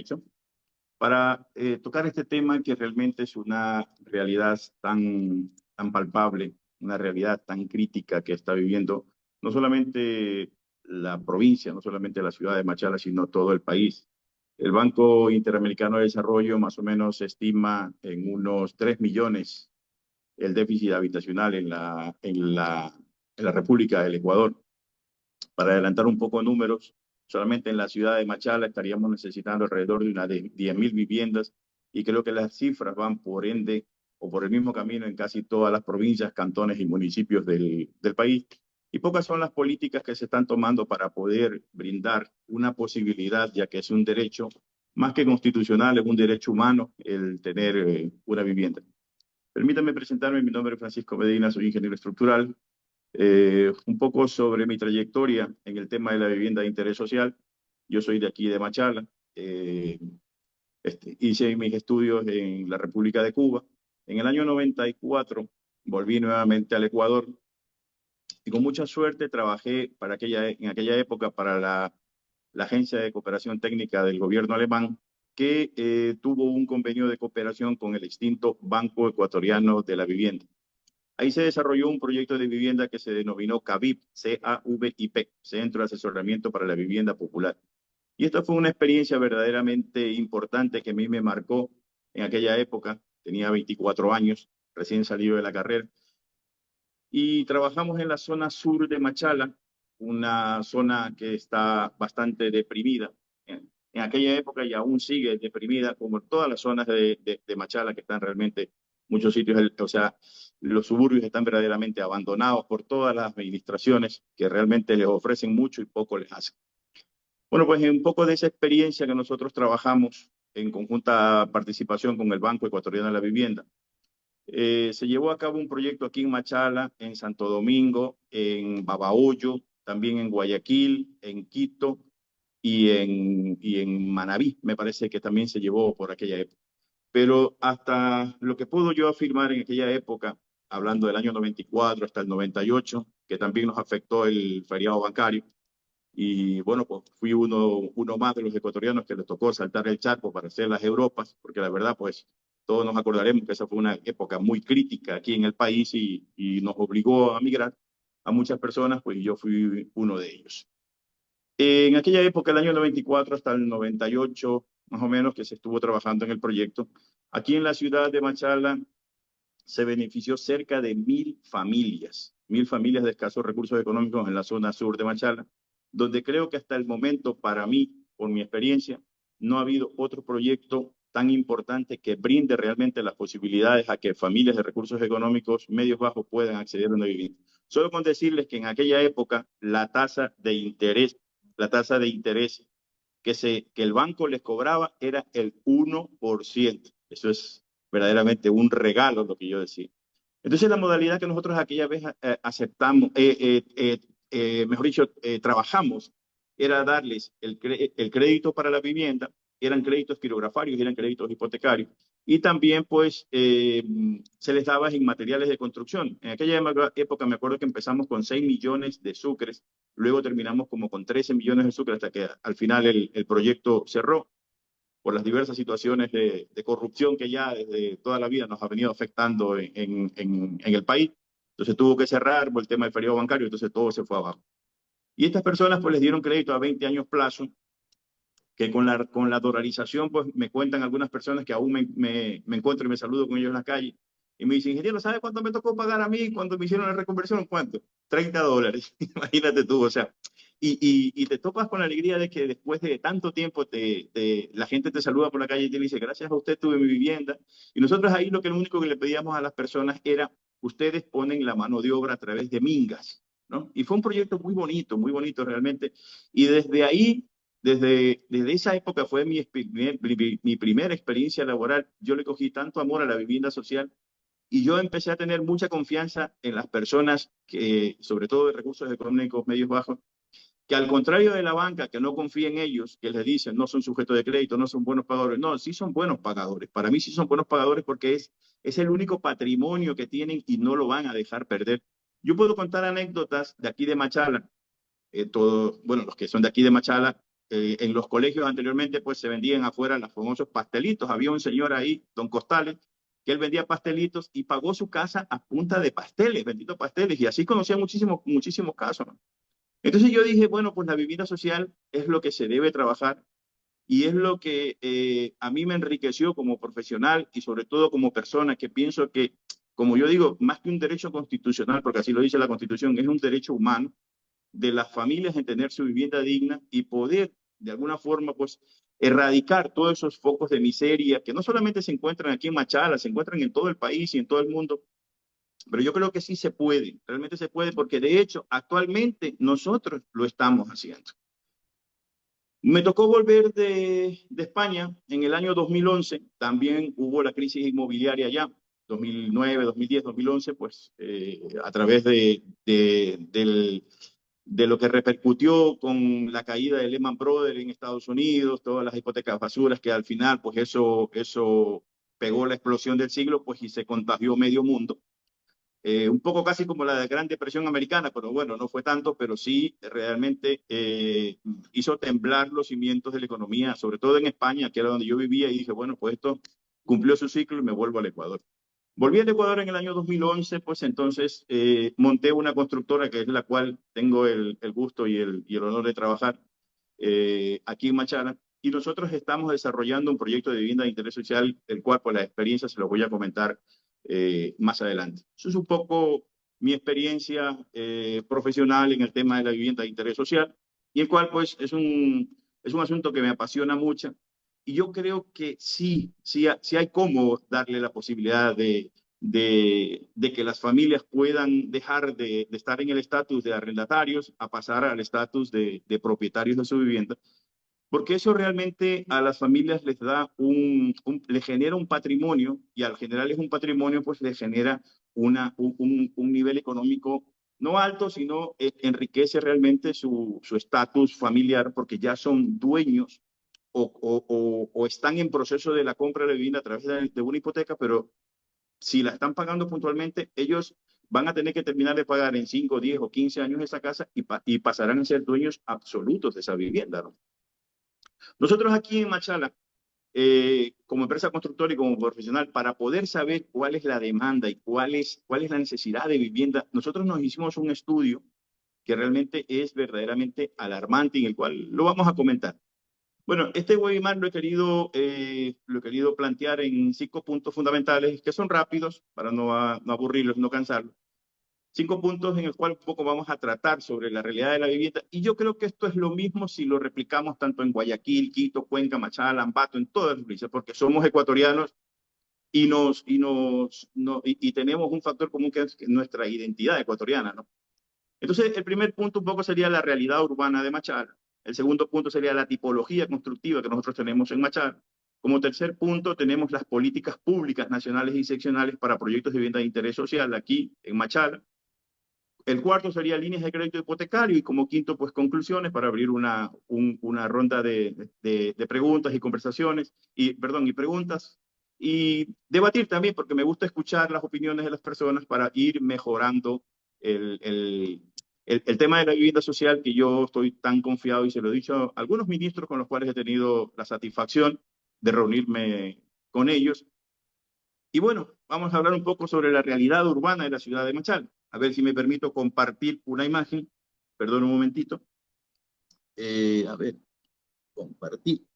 Dixon, para tocar este tema que realmente es una realidad tan palpable, una realidad tan crítica que está viviendo no solamente la provincia, no solamente la ciudad de Machala, sino todo el país. El Banco Interamericano de Desarrollo más o menos estima en unos 3 millones el déficit habitacional en la República del Ecuador. Para adelantar un poco números, solamente en la ciudad de Machala estaríamos necesitando alrededor de unas 10.000 viviendas y creo que las cifras van por ende o por el mismo camino en casi todas las provincias, cantones y municipios del país. Y pocas son las políticas que se están tomando para poder brindar una posibilidad, ya que es un derecho más que constitucional, es un derecho humano el tener una vivienda. Permítanme presentarme, mi nombre es Francisco Medina, soy ingeniero estructural. Un poco sobre mi trayectoria en el tema de la vivienda de interés social. Yo soy de aquí de Machala. Hice mis estudios en la República de Cuba. En el año 94 volví nuevamente al Ecuador y con mucha suerte trabajé en aquella época para la Agencia de Cooperación Técnica del gobierno alemán, que tuvo un convenio de cooperación con el extinto Banco Ecuatoriano de la Vivienda. Ahí se desarrolló un proyecto de vivienda que se denominó CAVIP, C-A-V-I-P, Centro de Asesoramiento para la Vivienda Popular. Y esta fue una experiencia verdaderamente importante que a mí me marcó en aquella época. Tenía 24 años, recién salido de la carrera. Y trabajamos en la zona sur de Machala, una zona que está bastante deprimida. En aquella época y aún sigue deprimida, como todas las zonas de Machala que están realmente, muchos sitios, o sea, los suburbios están verdaderamente abandonados por todas las administraciones que realmente les ofrecen mucho y poco les hacen. Bueno, pues un poco de esa experiencia que nosotros trabajamos en conjunta participación con el Banco Ecuatoriano de la Vivienda. Se llevó a cabo un proyecto aquí en Machala, en Santo Domingo, en Babahoyo, también en Guayaquil, en Quito y en Manabí, me parece que también se llevó por aquella época. Pero hasta lo que puedo yo afirmar en aquella época, hablando del año 94 hasta el 98, que también nos afectó el feriado bancario, y bueno, pues fui uno más de los ecuatorianos que les tocó saltar el charco para hacer las Europas, porque la verdad, pues todos nos acordaremos que esa fue una época muy crítica aquí en el país y nos obligó a migrar a muchas personas, pues yo fui uno de ellos. En aquella época, el año 94 hasta el 98, más o menos, que se estuvo trabajando en el proyecto, aquí en la ciudad de Machala se benefició cerca de 1.000 familias de escasos recursos económicos en la zona sur de Machala, donde creo que hasta el momento, para mí, por mi experiencia, no ha habido otro proyecto tan importante que brinde realmente las posibilidades a que familias de recursos económicos medios bajos puedan acceder a una vivienda. Solo con decirles que en aquella época la tasa de interés que el banco les cobraba era el 1%. Eso es verdaderamente un regalo, lo que yo decía. Entonces, la modalidad que nosotros aquella vez aceptamos, mejor dicho, trabajamos, era darles el crédito para la vivienda, eran créditos quirografarios, eran créditos hipotecarios, y también, pues, se les daba en materiales de construcción. En aquella época me acuerdo que empezamos con 6 millones de sucres, luego terminamos como con 13 millones de sucres, hasta que al final el proyecto cerró por las diversas situaciones de corrupción que ya desde toda la vida nos ha venido afectando en el país. Entonces tuvo que cerrar por el tema del feriado bancario, entonces todo se fue abajo. Y estas personas pues les dieron crédito a 20 años plazo, que con la dolarización pues me cuentan algunas personas que aún me encuentro y me saludo con ellos en la calle, y me dicen, ingeniero, ¿sabe cuánto me tocó pagar a mí cuando me hicieron la reconversión? ¿Cuánto? $30. Imagínate tú, o sea, y te topas con la alegría de que después de tanto tiempo la gente te saluda por la calle y te dice, gracias a usted tuve mi vivienda. Y nosotros ahí lo único que le pedíamos a las personas era, ustedes ponen la mano de obra a través de mingas, ¿no? Y fue un proyecto muy bonito realmente. Y desde ahí, desde esa época fue mi primera experiencia laboral. Yo le cogí tanto amor a la vivienda social y yo empecé a tener mucha confianza en las personas, que, sobre todo de recursos económicos medios bajos, que al contrario de la banca, que no confía en ellos, que les dicen no son sujetos de crédito, no son buenos pagadores. No, sí son buenos pagadores. Para mí sí son buenos pagadores porque es el único patrimonio que tienen y no lo van a dejar perder. Yo puedo contar anécdotas de aquí de Machala. Bueno, los que son de aquí de Machala en los colegios anteriormente pues se vendían afuera los famosos pastelitos. Había un señor ahí, don Costales, que él vendía pastelitos y pagó su casa a punta de pasteles, benditos pasteles, y así conocía muchísimos casos, ¿no? Entonces yo dije, bueno, pues la vivienda social es lo que se debe trabajar y es lo que a mí me enriqueció como profesional y sobre todo como persona, que pienso que, como yo digo, más que un derecho constitucional, porque así lo dice la Constitución, es un derecho humano de las familias en tener su vivienda digna y poder, de alguna forma, pues, erradicar todos esos focos de miseria que no solamente se encuentran aquí en Machala, se encuentran en todo el país y en todo el mundo, pero yo creo que sí se puede, realmente se puede, porque de hecho, actualmente nosotros lo estamos haciendo. Me tocó volver de España en el año 2011, también hubo la crisis inmobiliaria allá, 2009, 2010, 2011, pues a través de lo que repercutió con la caída de Lehman Brothers en Estados Unidos, todas las hipotecas basuras, que al final, pues eso pegó la explosión del siglo, pues y se contagió medio mundo. Un poco casi como la Gran Depresión Americana, pero bueno, no fue tanto, pero sí realmente hizo temblar los cimientos de la economía, sobre todo en España, que era donde yo vivía, y dije, bueno, pues esto cumplió su ciclo y me vuelvo al Ecuador. Volví al Ecuador en el año 2011, pues entonces monté una constructora que es la cual tengo el gusto y el honor de trabajar aquí en Machala, y nosotros estamos desarrollando un proyecto de vivienda de interés social, el cual por la experiencia se lo voy a comentar más adelante. Eso es un poco mi experiencia profesional en el tema de la vivienda de interés social, y el cual pues es un asunto que me apasiona mucho, y yo creo que sí hay cómo darle la posibilidad de que las familias puedan dejar de estar en el estatus de arrendatarios a pasar al estatus de propietarios de su vivienda, porque eso realmente a las familias les da le genera un patrimonio, y al generarles un patrimonio, pues les genera un nivel económico no alto, sino enriquece realmente su estatus familiar, porque ya son dueños o están en proceso de la compra de la vivienda a través de una hipoteca, pero si la están pagando puntualmente, ellos van a tener que terminar de pagar en 5, 10 o 15 años esa casa y pasarán a ser dueños absolutos de esa vivienda, ¿no? Nosotros aquí en Machala, como empresa constructora y como profesional, para poder saber cuál es la demanda y cuál es la necesidad de vivienda, nosotros nos hicimos un estudio que realmente es verdaderamente alarmante, en el cual lo vamos a comentar. Bueno, este webinar lo he querido plantear en 5 puntos fundamentales, que son rápidos, para no aburrirlos, no cansarlos. 5 puntos en el cual un poco vamos a tratar sobre la realidad de la vivienda. Y yo creo que esto es lo mismo si lo replicamos tanto en Guayaquil, Quito, Cuenca, Machala, Ambato, en todas las provincias, porque somos ecuatorianos y tenemos un factor común que es nuestra identidad ecuatoriana, ¿no? Entonces, el primer punto un poco sería la realidad urbana de Machala. El segundo punto sería la tipología constructiva que nosotros tenemos en Machala. Como tercer punto, tenemos las políticas públicas nacionales y seccionales para proyectos de vivienda de interés social aquí en Machala. El cuarto sería líneas de crédito hipotecario, y como quinto, pues conclusiones para abrir una ronda de preguntas y conversaciones, y preguntas, y debatir también, porque me gusta escuchar las opiniones de las personas para ir mejorando el, el, el tema de la vivienda social, que yo estoy tan confiado, y se lo he dicho a algunos ministros con los cuales he tenido la satisfacción de reunirme con ellos. Y bueno, vamos a hablar un poco sobre la realidad urbana de la ciudad de Machala. A ver si me permito compartir una imagen. Perdón un momentito. A ver, compartir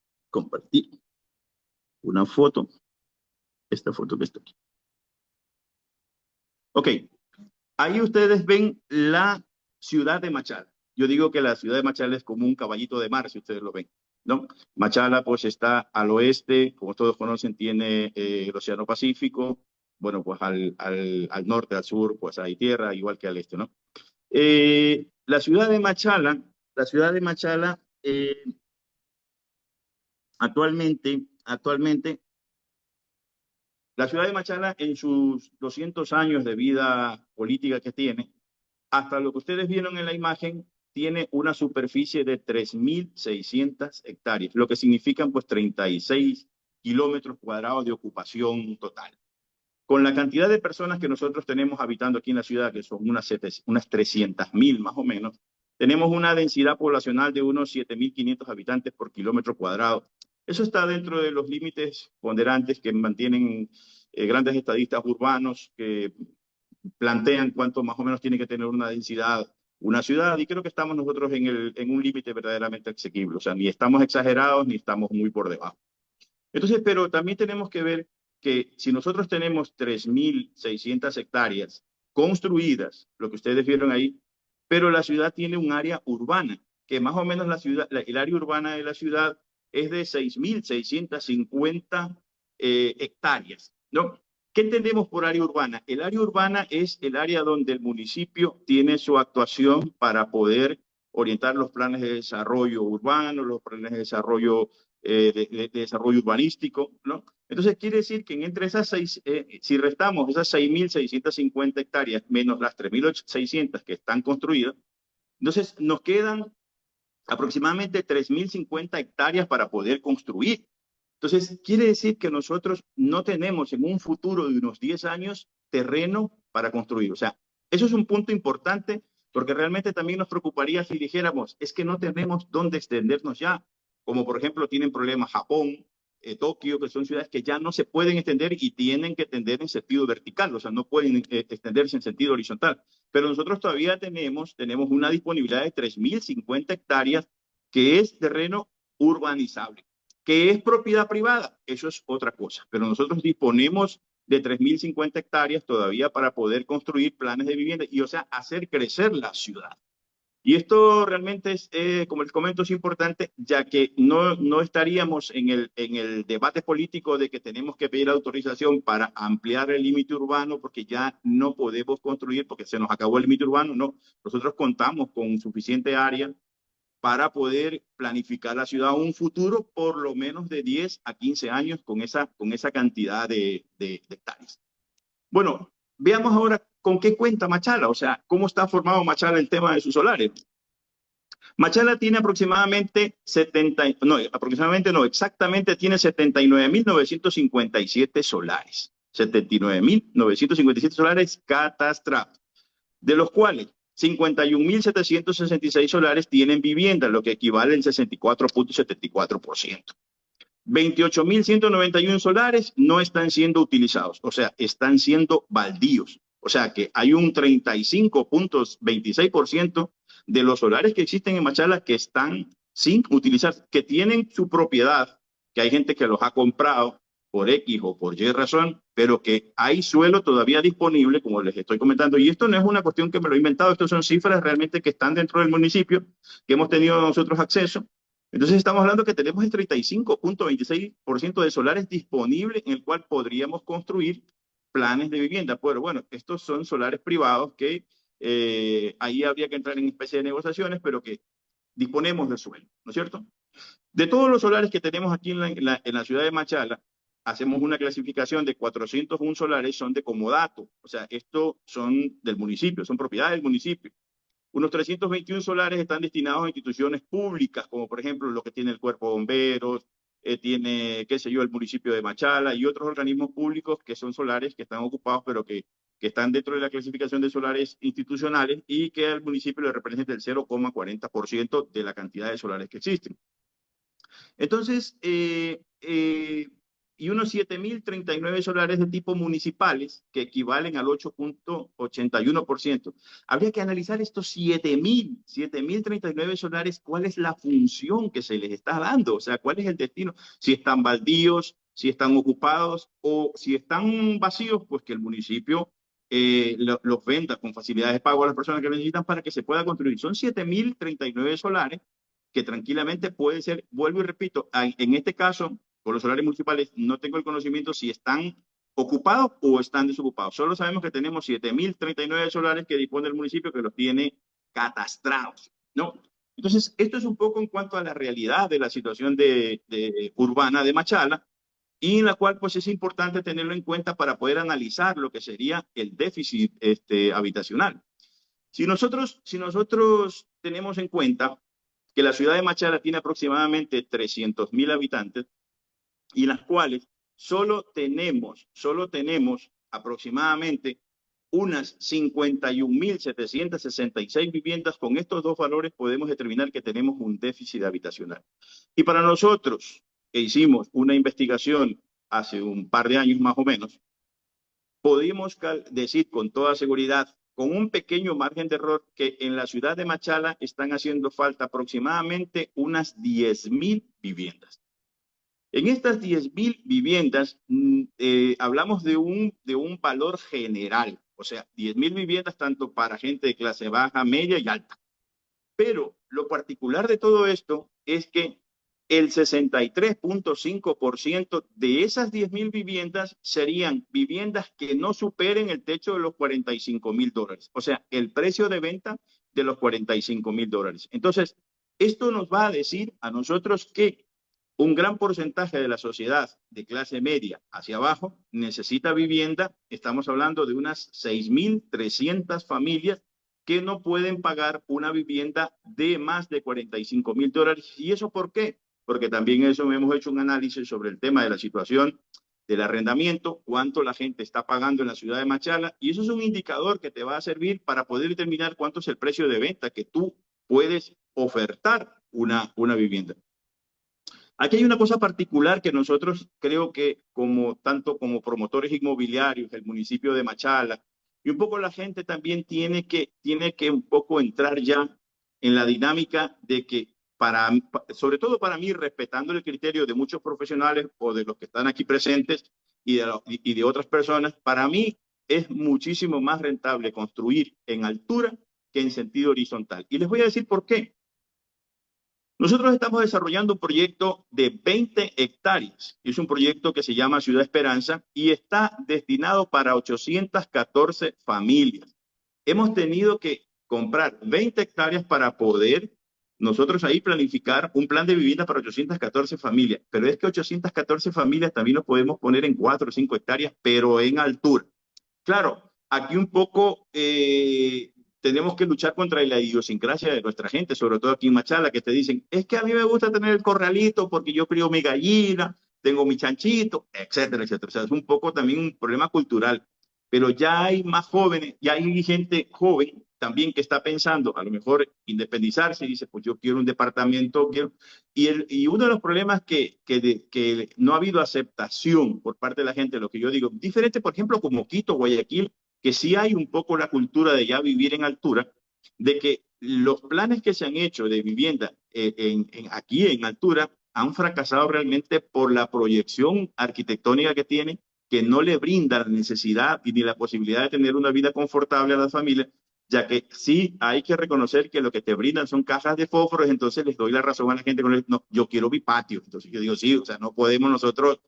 una foto. Esta foto que está aquí. Ok, ahí ustedes ven la ciudad de Machala. Yo digo que la ciudad de Machala es como un caballito de mar, si ustedes lo ven, ¿no? Machala pues está al oeste, como todos conocen, tiene el Océano Pacífico. Bueno, pues al norte, al sur, pues hay tierra, igual que al este, ¿no? La ciudad de Machala, actualmente, la ciudad de Machala en sus 200 años de vida política que tiene, hasta lo que ustedes vieron en la imagen, tiene una superficie de 3.600 hectáreas, lo que significan pues 36 kilómetros cuadrados de ocupación total. Con la cantidad de personas que nosotros tenemos habitando aquí en la ciudad, que son unas 300.000 más o menos, Tenemos una densidad poblacional de unos 7.500 habitantes por kilómetro cuadrado. Eso está dentro de los límites ponderantes que mantienen grandes estadistas urbanos que plantean cuánto más o menos tiene que tener una densidad una ciudad, y creo que estamos nosotros en un límite verdaderamente asequible. O sea, ni estamos exagerados ni estamos muy por debajo. Entonces, pero también tenemos que ver que si nosotros tenemos 3.600 hectáreas construidas, lo que ustedes vieron ahí, pero la ciudad tiene un área urbana, que más o menos el área urbana de la ciudad es de 6.650 hectáreas, ¿no? ¿Qué entendemos por área urbana? El área urbana es el área donde el municipio tiene su actuación para poder orientar los planes de desarrollo urbano, los planes de desarrollo de desarrollo urbanístico, ¿no? Entonces quiere decir que entre esas si restamos esas 6.650 hectáreas menos las 3.600 que están construidas, entonces nos quedan aproximadamente 3.050 hectáreas para poder construir. Entonces quiere decir que nosotros no tenemos en un futuro de unos 10 años terreno para construir. O sea, eso es un punto importante porque realmente también nos preocuparía si dijéramos, es que no tenemos dónde extendernos ya, como por ejemplo tienen problemas Japón, Tokio, que son ciudades que ya no se pueden extender y tienen que extender en sentido vertical, o sea, no pueden extenderse en sentido horizontal. Pero nosotros todavía tenemos una disponibilidad de 3.050 hectáreas que es terreno urbanizable. ¿Que es propiedad privada? Eso es otra cosa. Pero nosotros disponemos de 3.050 hectáreas todavía para poder construir planes de vivienda y, o sea, hacer crecer la ciudad. Y esto realmente es, como les comento, es importante, ya que no estaríamos en el debate político de que tenemos que pedir autorización para ampliar el límite urbano porque ya no podemos construir porque se nos acabó el límite urbano. No, nosotros contamos con suficiente área para poder planificar la ciudad a un futuro por lo menos de 10 a 15 años con esa cantidad de hectáreas. Bueno, veamos ahora con qué cuenta Machala, o sea, cómo está formado Machala el tema de sus solares. Machala tiene exactamente tiene 79.957 solares. 79.957 solares catastrados, de los cuales 51.766 solares tienen vivienda, lo que equivale al 64.74%. 28.191 solares no están siendo utilizados, o sea, están siendo baldíos. O sea que hay un 35.26% de los solares que existen en Machala que están sin utilizar, que tienen su propiedad, que hay gente que los ha comprado por X o por Y razón, pero que hay suelo todavía disponible, como les estoy comentando. Y esto no es una cuestión que me lo he inventado, esto son cifras realmente que están dentro del municipio, que hemos tenido nosotros acceso. Entonces estamos hablando que tenemos el 35.26% de solares disponibles en el cual podríamos construir planes de vivienda. Pero bueno, estos son solares privados que ahí habría que entrar en especie de negociaciones, pero que disponemos de suelo, ¿no es cierto? De todos los solares que tenemos aquí en la ciudad de Machala, hacemos una clasificación de 401 solares, son de comodato, o sea, estos son del municipio, son propiedad del municipio. Unos 321 solares están destinados a instituciones públicas, como por ejemplo lo que tiene el Cuerpo de Bomberos, tiene, qué sé yo, el municipio de Machala y otros organismos públicos que son solares que están ocupados, pero que están dentro de la clasificación de solares institucionales y que al municipio le representa el 0,40% de la cantidad de solares que existen. Entonces, y unos 7.039 solares de tipo municipales, que equivalen al 8.81%. Habría que analizar estos 7.039 solares, cuál es la función que se les está dando, o sea, cuál es el destino, si están baldíos, si están ocupados o si están vacíos, pues que el municipio los venda con facilidades de pago a las personas que lo necesitan para que se pueda construir. Son 7.039 solares que tranquilamente puede ser, vuelvo y repito, en este caso, con los solares municipales, no tengo el conocimiento si están ocupados o están desocupados. Solo sabemos que tenemos 7.039 solares que dispone el municipio que los tiene catastrados, ¿no? Entonces, esto es un poco en cuanto a la realidad de la situación urbana de Machala, y en la cual pues es importante tenerlo en cuenta para poder analizar lo que sería el déficit habitacional. Si nosotros tenemos en cuenta que la ciudad de Machala tiene aproximadamente 300.000 habitantes y las cuales solo tenemos aproximadamente unas 51.766 viviendas. Con estos dos valores podemos determinar que tenemos un déficit habitacional. Y para nosotros, que hicimos una investigación hace un par de años más o menos, podemos decir con toda seguridad, con un pequeño margen de error, que en la ciudad de Machala están haciendo falta aproximadamente unas 10.000 viviendas. En estas 10.000 viviendas hablamos de un valor general, o sea, 10.000 viviendas tanto para gente de clase baja, media y alta. Pero lo particular de todo esto es que el 63.5% de esas 10.000 viviendas serían viviendas que no superen el techo de los $45.000. O sea, el precio de venta de los $45.000. Entonces, esto nos va a decir a nosotros que un gran porcentaje de la sociedad de clase media hacia abajo necesita vivienda. Estamos hablando de unas 6.300 familias que no pueden pagar una vivienda de más de $45.000. ¿Y eso por qué? Porque también eso hemos hecho un análisis sobre el tema de la situación del arrendamiento, cuánto la gente está pagando en la ciudad de Machala, y eso es un indicador que te va a servir para poder determinar cuánto es el precio de venta que tú puedes ofertar una vivienda. Aquí hay una cosa particular que nosotros creo que tanto como promotores inmobiliarios, el municipio de Machala, y un poco la gente también tiene que un poco entrar ya en la dinámica de que sobre todo para mí, respetando el criterio de muchos profesionales o de los que están aquí presentes y de otras personas, para mí es muchísimo más rentable construir en altura que en sentido horizontal. Y les voy a decir por qué. Nosotros estamos desarrollando un proyecto de 20 hectáreas. Es un proyecto que se llama Ciudad Esperanza y está destinado para 814 familias. Hemos tenido que comprar 20 hectáreas para poder nosotros ahí planificar un plan de vivienda para 814 familias. Pero es que 814 familias también los podemos poner en 4 o 5 hectáreas, pero en altura. Claro, aquí un poco tenemos que luchar contra la idiosincrasia de nuestra gente, sobre todo aquí en Machala, que te dicen, es que a mí me gusta tener el corralito porque yo crío mi gallina, tengo mi chanchito, etcétera, etcétera. O sea, es un poco también un problema cultural. Pero ya hay más jóvenes, ya hay gente joven también que está pensando, a lo mejor independizarse y dice, pues yo quiero un departamento, quiero... Y uno de los problemas que no ha habido aceptación por parte de la gente, lo que yo digo, diferente, por ejemplo, como Quito, Guayaquil, que sí hay un poco la cultura de ya vivir en altura, de que los planes que se han hecho de vivienda aquí en altura han fracasado realmente por la proyección arquitectónica que tienen, que no le brinda la necesidad ni la posibilidad de tener una vida confortable a las familias, ya que sí hay que reconocer que lo que te brindan son cajas de fósforos. Entonces les doy la razón a la gente con no, yo quiero mi patio. Entonces yo digo, sí, o sea, no podemos nosotros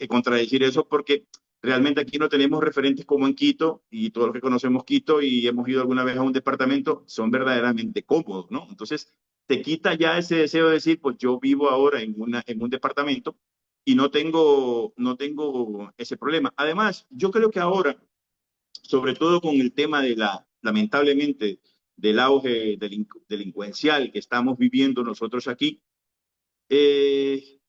contradecir eso porque realmente aquí no tenemos referentes como en Quito, y todos los que conocemos Quito y hemos ido alguna vez a un departamento son verdaderamente cómodos, ¿no? Entonces te quita ya ese deseo de decir, pues yo vivo ahora en un departamento y no tengo ese problema. Además, yo creo que ahora, sobre todo con el tema lamentablemente, del auge delincuencial que estamos viviendo nosotros aquí,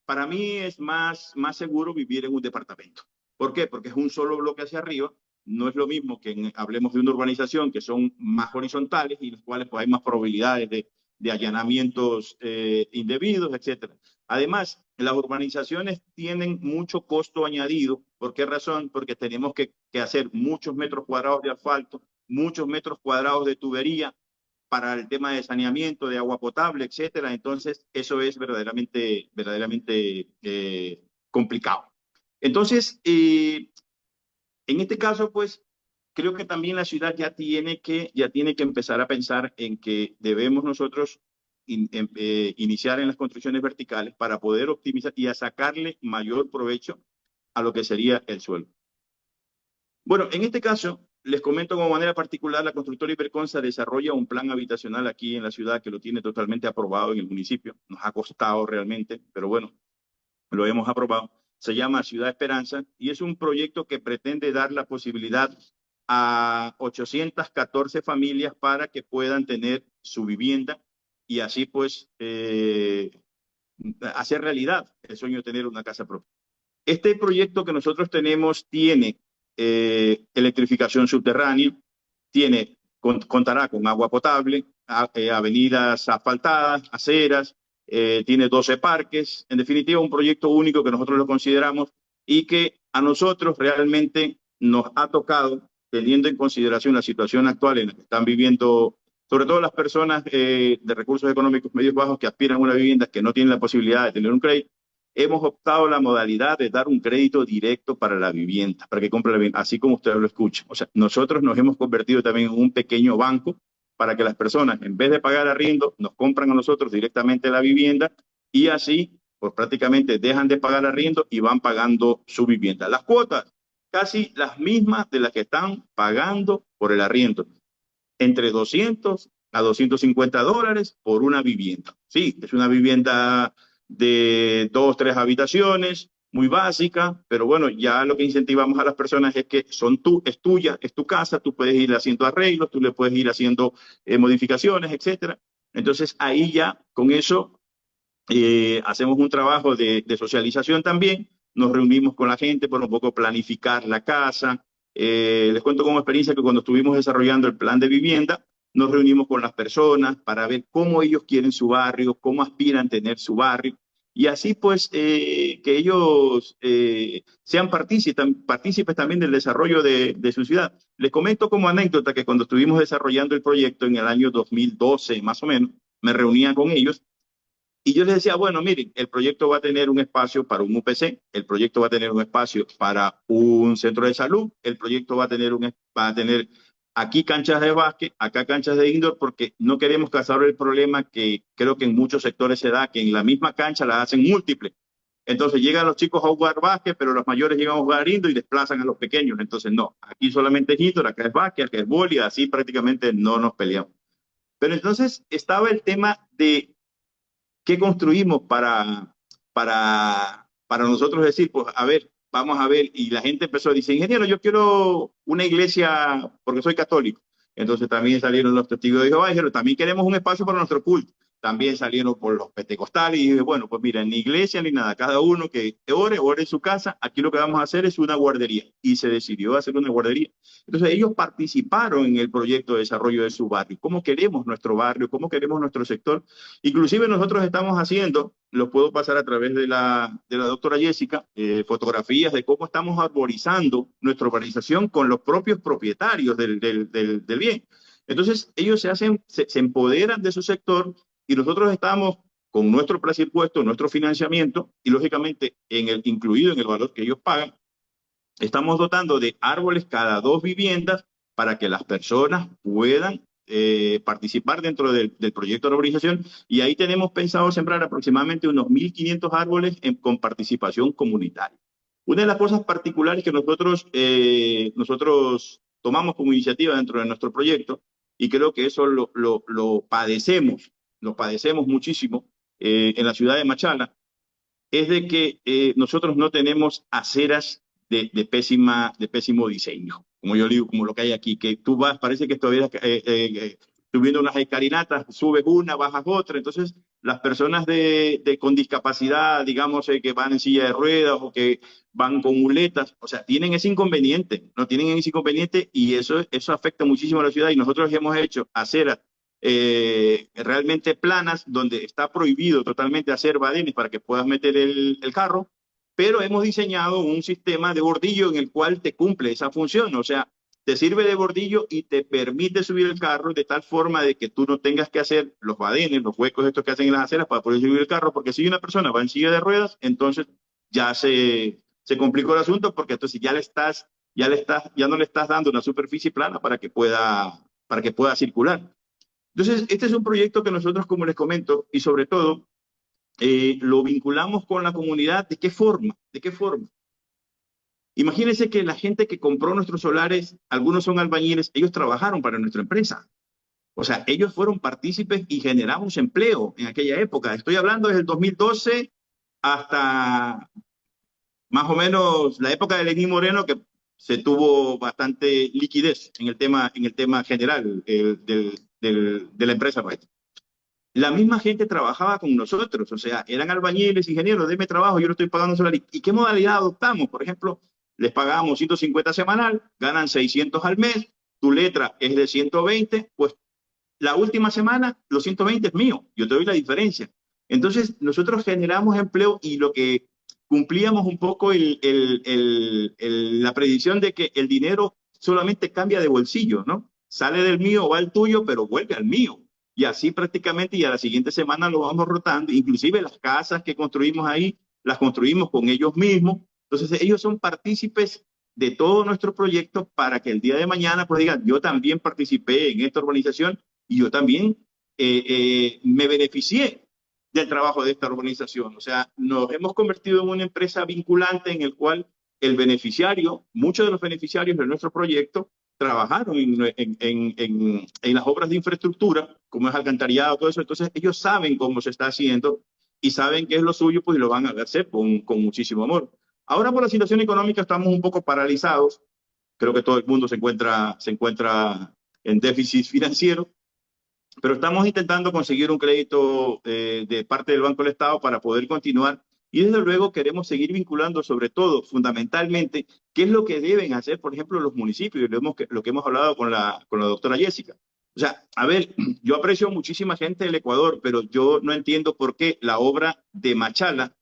para mí es más seguro vivir en un departamento. ¿Por qué? Porque es un solo bloque hacia arriba. No es lo mismo que hablemos de una urbanización que son más horizontales y los cuales pues, hay más probabilidades de allanamientos indebidos, etcétera. Además, las urbanizaciones tienen mucho costo añadido. ¿Por qué razón? Porque tenemos que hacer muchos metros cuadrados de asfalto, muchos metros cuadrados de tubería para el tema de saneamiento, de agua potable, etcétera. Entonces, eso es verdaderamente complicado. Entonces, en este caso, pues, creo que también la ciudad ya tiene que empezar a pensar en que debemos nosotros iniciar en las construcciones verticales para poder optimizar y a sacarle mayor provecho a lo que sería el suelo. Bueno, en este caso, les comento como manera particular, la constructora Iberconsa desarrolla un plan habitacional aquí en la ciudad que lo tiene totalmente aprobado en el municipio. Nos ha costado realmente, pero bueno, lo hemos aprobado. Se llama Ciudad Esperanza y es un proyecto que pretende dar la posibilidad a 814 familias para que puedan tener su vivienda y así pues hacer realidad el sueño de tener una casa propia. Este proyecto que nosotros tenemos tiene electrificación subterránea, contará con agua potable, avenidas asfaltadas, aceras, tiene 12 parques. En definitiva, un proyecto único que nosotros lo consideramos y que a nosotros realmente nos ha tocado, teniendo en consideración la situación actual en la que están viviendo, sobre todo las personas de recursos económicos medios bajos que aspiran a una vivienda, que no tienen la posibilidad de tener un crédito. Hemos optado la modalidad de dar un crédito directo para la vivienda, para que compre la vivienda, así como usted lo escucha. O sea, nosotros nos hemos convertido también en un pequeño banco para que las personas, en vez de pagar arriendo, nos compran a nosotros directamente la vivienda y así, pues prácticamente dejan de pagar arriendo y van pagando su vivienda. Las cuotas, casi las mismas de las que están pagando por el arriendo, entre 200 a $250 por una vivienda. Sí, es una vivienda de 2, 3 habitaciones, muy básica, pero bueno, ya lo que incentivamos a las personas es que es tuya, es tu casa, tú puedes ir haciendo arreglos, tú le puedes ir haciendo modificaciones, etcétera. Entonces ahí ya con eso hacemos un trabajo de socialización también, nos reunimos con la gente por un poco planificar la casa. Les cuento como experiencia que cuando estuvimos desarrollando el plan de vivienda, nos reunimos con las personas para ver cómo ellos quieren su barrio, cómo aspiran a tener su barrio, y así pues que ellos sean partícipes también del desarrollo de su ciudad. Les comento como anécdota que cuando estuvimos desarrollando el proyecto en el año 2012 más o menos, me reunía con ellos y yo les decía, bueno, miren, el proyecto va a tener un espacio para un UPC, el proyecto va a tener un espacio para un centro de salud, el proyecto va a tener aquí canchas de básquet, acá canchas de indoor, porque no queremos causar el problema que creo que en muchos sectores se da, que en la misma cancha la hacen múltiples. Entonces llegan los chicos a jugar básquet, pero los mayores llegan a jugar indoor y desplazan a los pequeños. Entonces no, aquí solamente es indoor, acá es básquet, acá es vóley, así prácticamente no nos peleamos. Pero entonces estaba el tema de ¿qué construimos para nosotros decir, pues, a ver, vamos a ver? Y la gente empezó a decir, ingeniero, yo quiero una iglesia porque soy católico. Entonces también salieron los testigos de Jehová y dijeron, también queremos un espacio para nuestro culto. También salieron por los pentecostales y dije, bueno, pues mira, ni iglesia ni nada, cada uno que ore en su casa, aquí lo que vamos a hacer es una guardería. Y se decidió hacer una guardería. Entonces ellos participaron en el proyecto de desarrollo de su barrio. ¿Cómo queremos nuestro barrio? ¿Cómo queremos nuestro sector? Inclusive nosotros estamos haciendo, lo puedo pasar a través de la doctora Jessica, fotografías de cómo estamos arborizando nuestra urbanización con los propios propietarios del bien. Entonces ellos se empoderan de su sector y nosotros estamos con nuestro presupuesto, nuestro financiamiento y lógicamente incluido en el valor que ellos pagan, estamos dotando de árboles cada 2 viviendas para que las personas puedan participar dentro del proyecto de arborización y ahí tenemos pensado sembrar aproximadamente unos 1.500 árboles con participación comunitaria. Una de las cosas particulares que nosotros tomamos como iniciativa dentro de nuestro proyecto, y creo que eso lo padecemos muchísimo en la ciudad de Machala, es de que nosotros no tenemos aceras de pésimo diseño, como yo digo, como lo que hay aquí, que tú vas, parece que estuvieras subiendo unas escalinatas, subes una, bajas otra, entonces las personas con discapacidad, digamos, que van en silla de ruedas o que van con muletas, o sea, tienen ese inconveniente, no tienen ese inconveniente y eso afecta muchísimo a la ciudad y nosotros hemos hecho aceras realmente planas, donde está prohibido totalmente hacer badenes para que puedas meter el carro, pero hemos diseñado un sistema de bordillo en el cual te cumple esa función, o sea, te sirve de bordillo y te permite subir el carro de tal forma de que tú no tengas que hacer los badenes, los huecos estos que hacen en las aceras para poder subir el carro, porque si una persona va en silla de ruedas, entonces ya se complicó el asunto, porque entonces ya no le estás dando una superficie plana para que pueda circular. Entonces, este es un proyecto que nosotros, como les comento, y sobre todo, lo vinculamos con la comunidad. ¿De qué forma? ¿De qué forma? Imagínense que la gente que compró nuestros solares, algunos son albañiles, ellos trabajaron para nuestra empresa. O sea, ellos fueron partícipes y generamos empleo en aquella época. Estoy hablando desde el 2012 hasta más o menos la época de Lenín Moreno, que se tuvo bastante liquidez en el tema general de la empresa nuestra. La misma gente trabajaba con nosotros, o sea, eran albañiles, ingenieros, denme trabajo, yo lo estoy pagando solar. ¿Y qué modalidad adoptamos? Por ejemplo, les pagamos 150 semanal, ganan 600 al mes, tu letra es de 120, pues la última semana los 120 es mío, yo te doy la diferencia. Entonces, nosotros generamos empleo y lo que cumplíamos un poco la predicción de que el dinero solamente cambia de bolsillo, ¿no? Sale del mío, va al tuyo, pero vuelve al mío. Y así prácticamente, y a la siguiente semana lo vamos rotando. Inclusive las casas que construimos ahí, las construimos con ellos mismos. Entonces, ellos son partícipes de todo nuestro proyecto para que el día de mañana pues digan, yo también participé en esta organización y yo también me beneficié del trabajo de esta organización. O sea, nos hemos convertido en una empresa vinculante en el cual el beneficiario, muchos de los beneficiarios de nuestro proyecto trabajaron en las obras de infraestructura, como es alcantarillado, todo eso. Entonces, ellos saben cómo se está haciendo y saben qué es lo suyo, pues lo van a hacer con muchísimo amor. Ahora, por la situación económica, estamos un poco paralizados. Creo que todo el mundo se encuentra en déficit financiero, pero estamos intentando conseguir un crédito de parte del Banco del Estado para poder continuar y desde luego queremos seguir vinculando sobre todo, fundamentalmente, qué es lo que deben hacer, por ejemplo, los municipios, lo que hemos hablado con la doctora Jessica. O sea, a ver, yo aprecio muchísima gente del Ecuador, pero yo no entiendo por qué la obra de Machala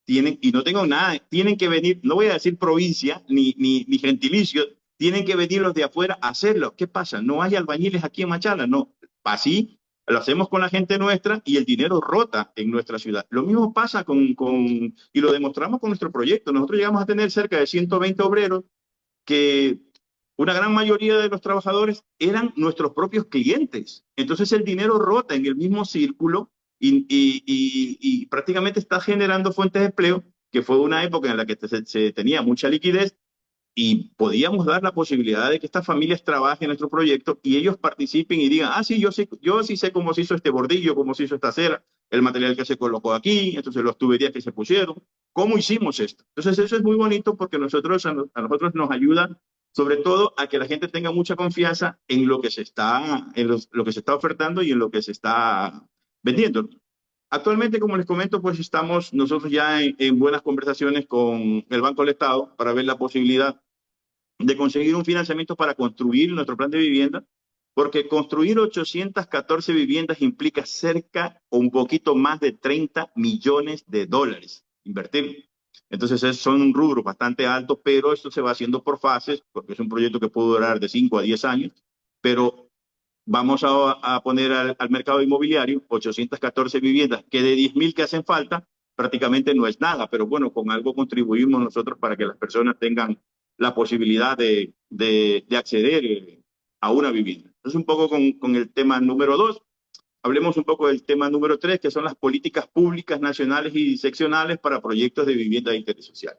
tienen, y no tengo nada, tienen que venir, no voy a decir provincia ni gentilicio, tienen que venir los de afuera a hacerlo. ¿Qué pasa? ¿No hay albañiles aquí en Machala? No, así lo hacemos con la gente nuestra y el dinero rota en nuestra ciudad. Lo mismo pasa y lo demostramos con nuestro proyecto. Nosotros llegamos a tener cerca de 120 obreros que una gran mayoría de los trabajadores eran nuestros propios clientes. Entonces el dinero rota en el mismo círculo y prácticamente está generando fuentes de empleo, que fue una época en la que se tenía mucha liquidez y podíamos dar la posibilidad de que estas familias trabajen en nuestro proyecto y ellos participen y digan, ah, sí, yo sí sé cómo se hizo este bordillo, cómo se hizo esta acera, el material que se colocó aquí, entonces las tuberías que se pusieron, cómo hicimos esto. Entonces eso es muy bonito porque a nosotros nos ayuda sobre todo a que la gente tenga mucha confianza en lo que se está, lo que se está ofertando y en lo que se está vendiendo. Actualmente, como les comento, pues estamos nosotros ya en buenas conversaciones con el Banco del Estado para ver la posibilidad de conseguir un financiamiento para construir nuestro plan de vivienda, porque construir 814 viviendas implica cerca o un poquito más de 30 millones de dólares invertir. Entonces son un rubro bastante alto, pero esto se va haciendo por fases, porque es un proyecto que puede durar de 5 a 10 años, pero vamos a poner al mercado inmobiliario 814 viviendas, que de 10.000 que hacen falta, prácticamente no es nada, pero bueno, con algo contribuimos nosotros para que las personas tengan la posibilidad de acceder a una vivienda. Entonces, un poco con el tema número 2, hablemos un poco del tema número 3, que son las políticas públicas nacionales y seccionales para proyectos de vivienda de interés social.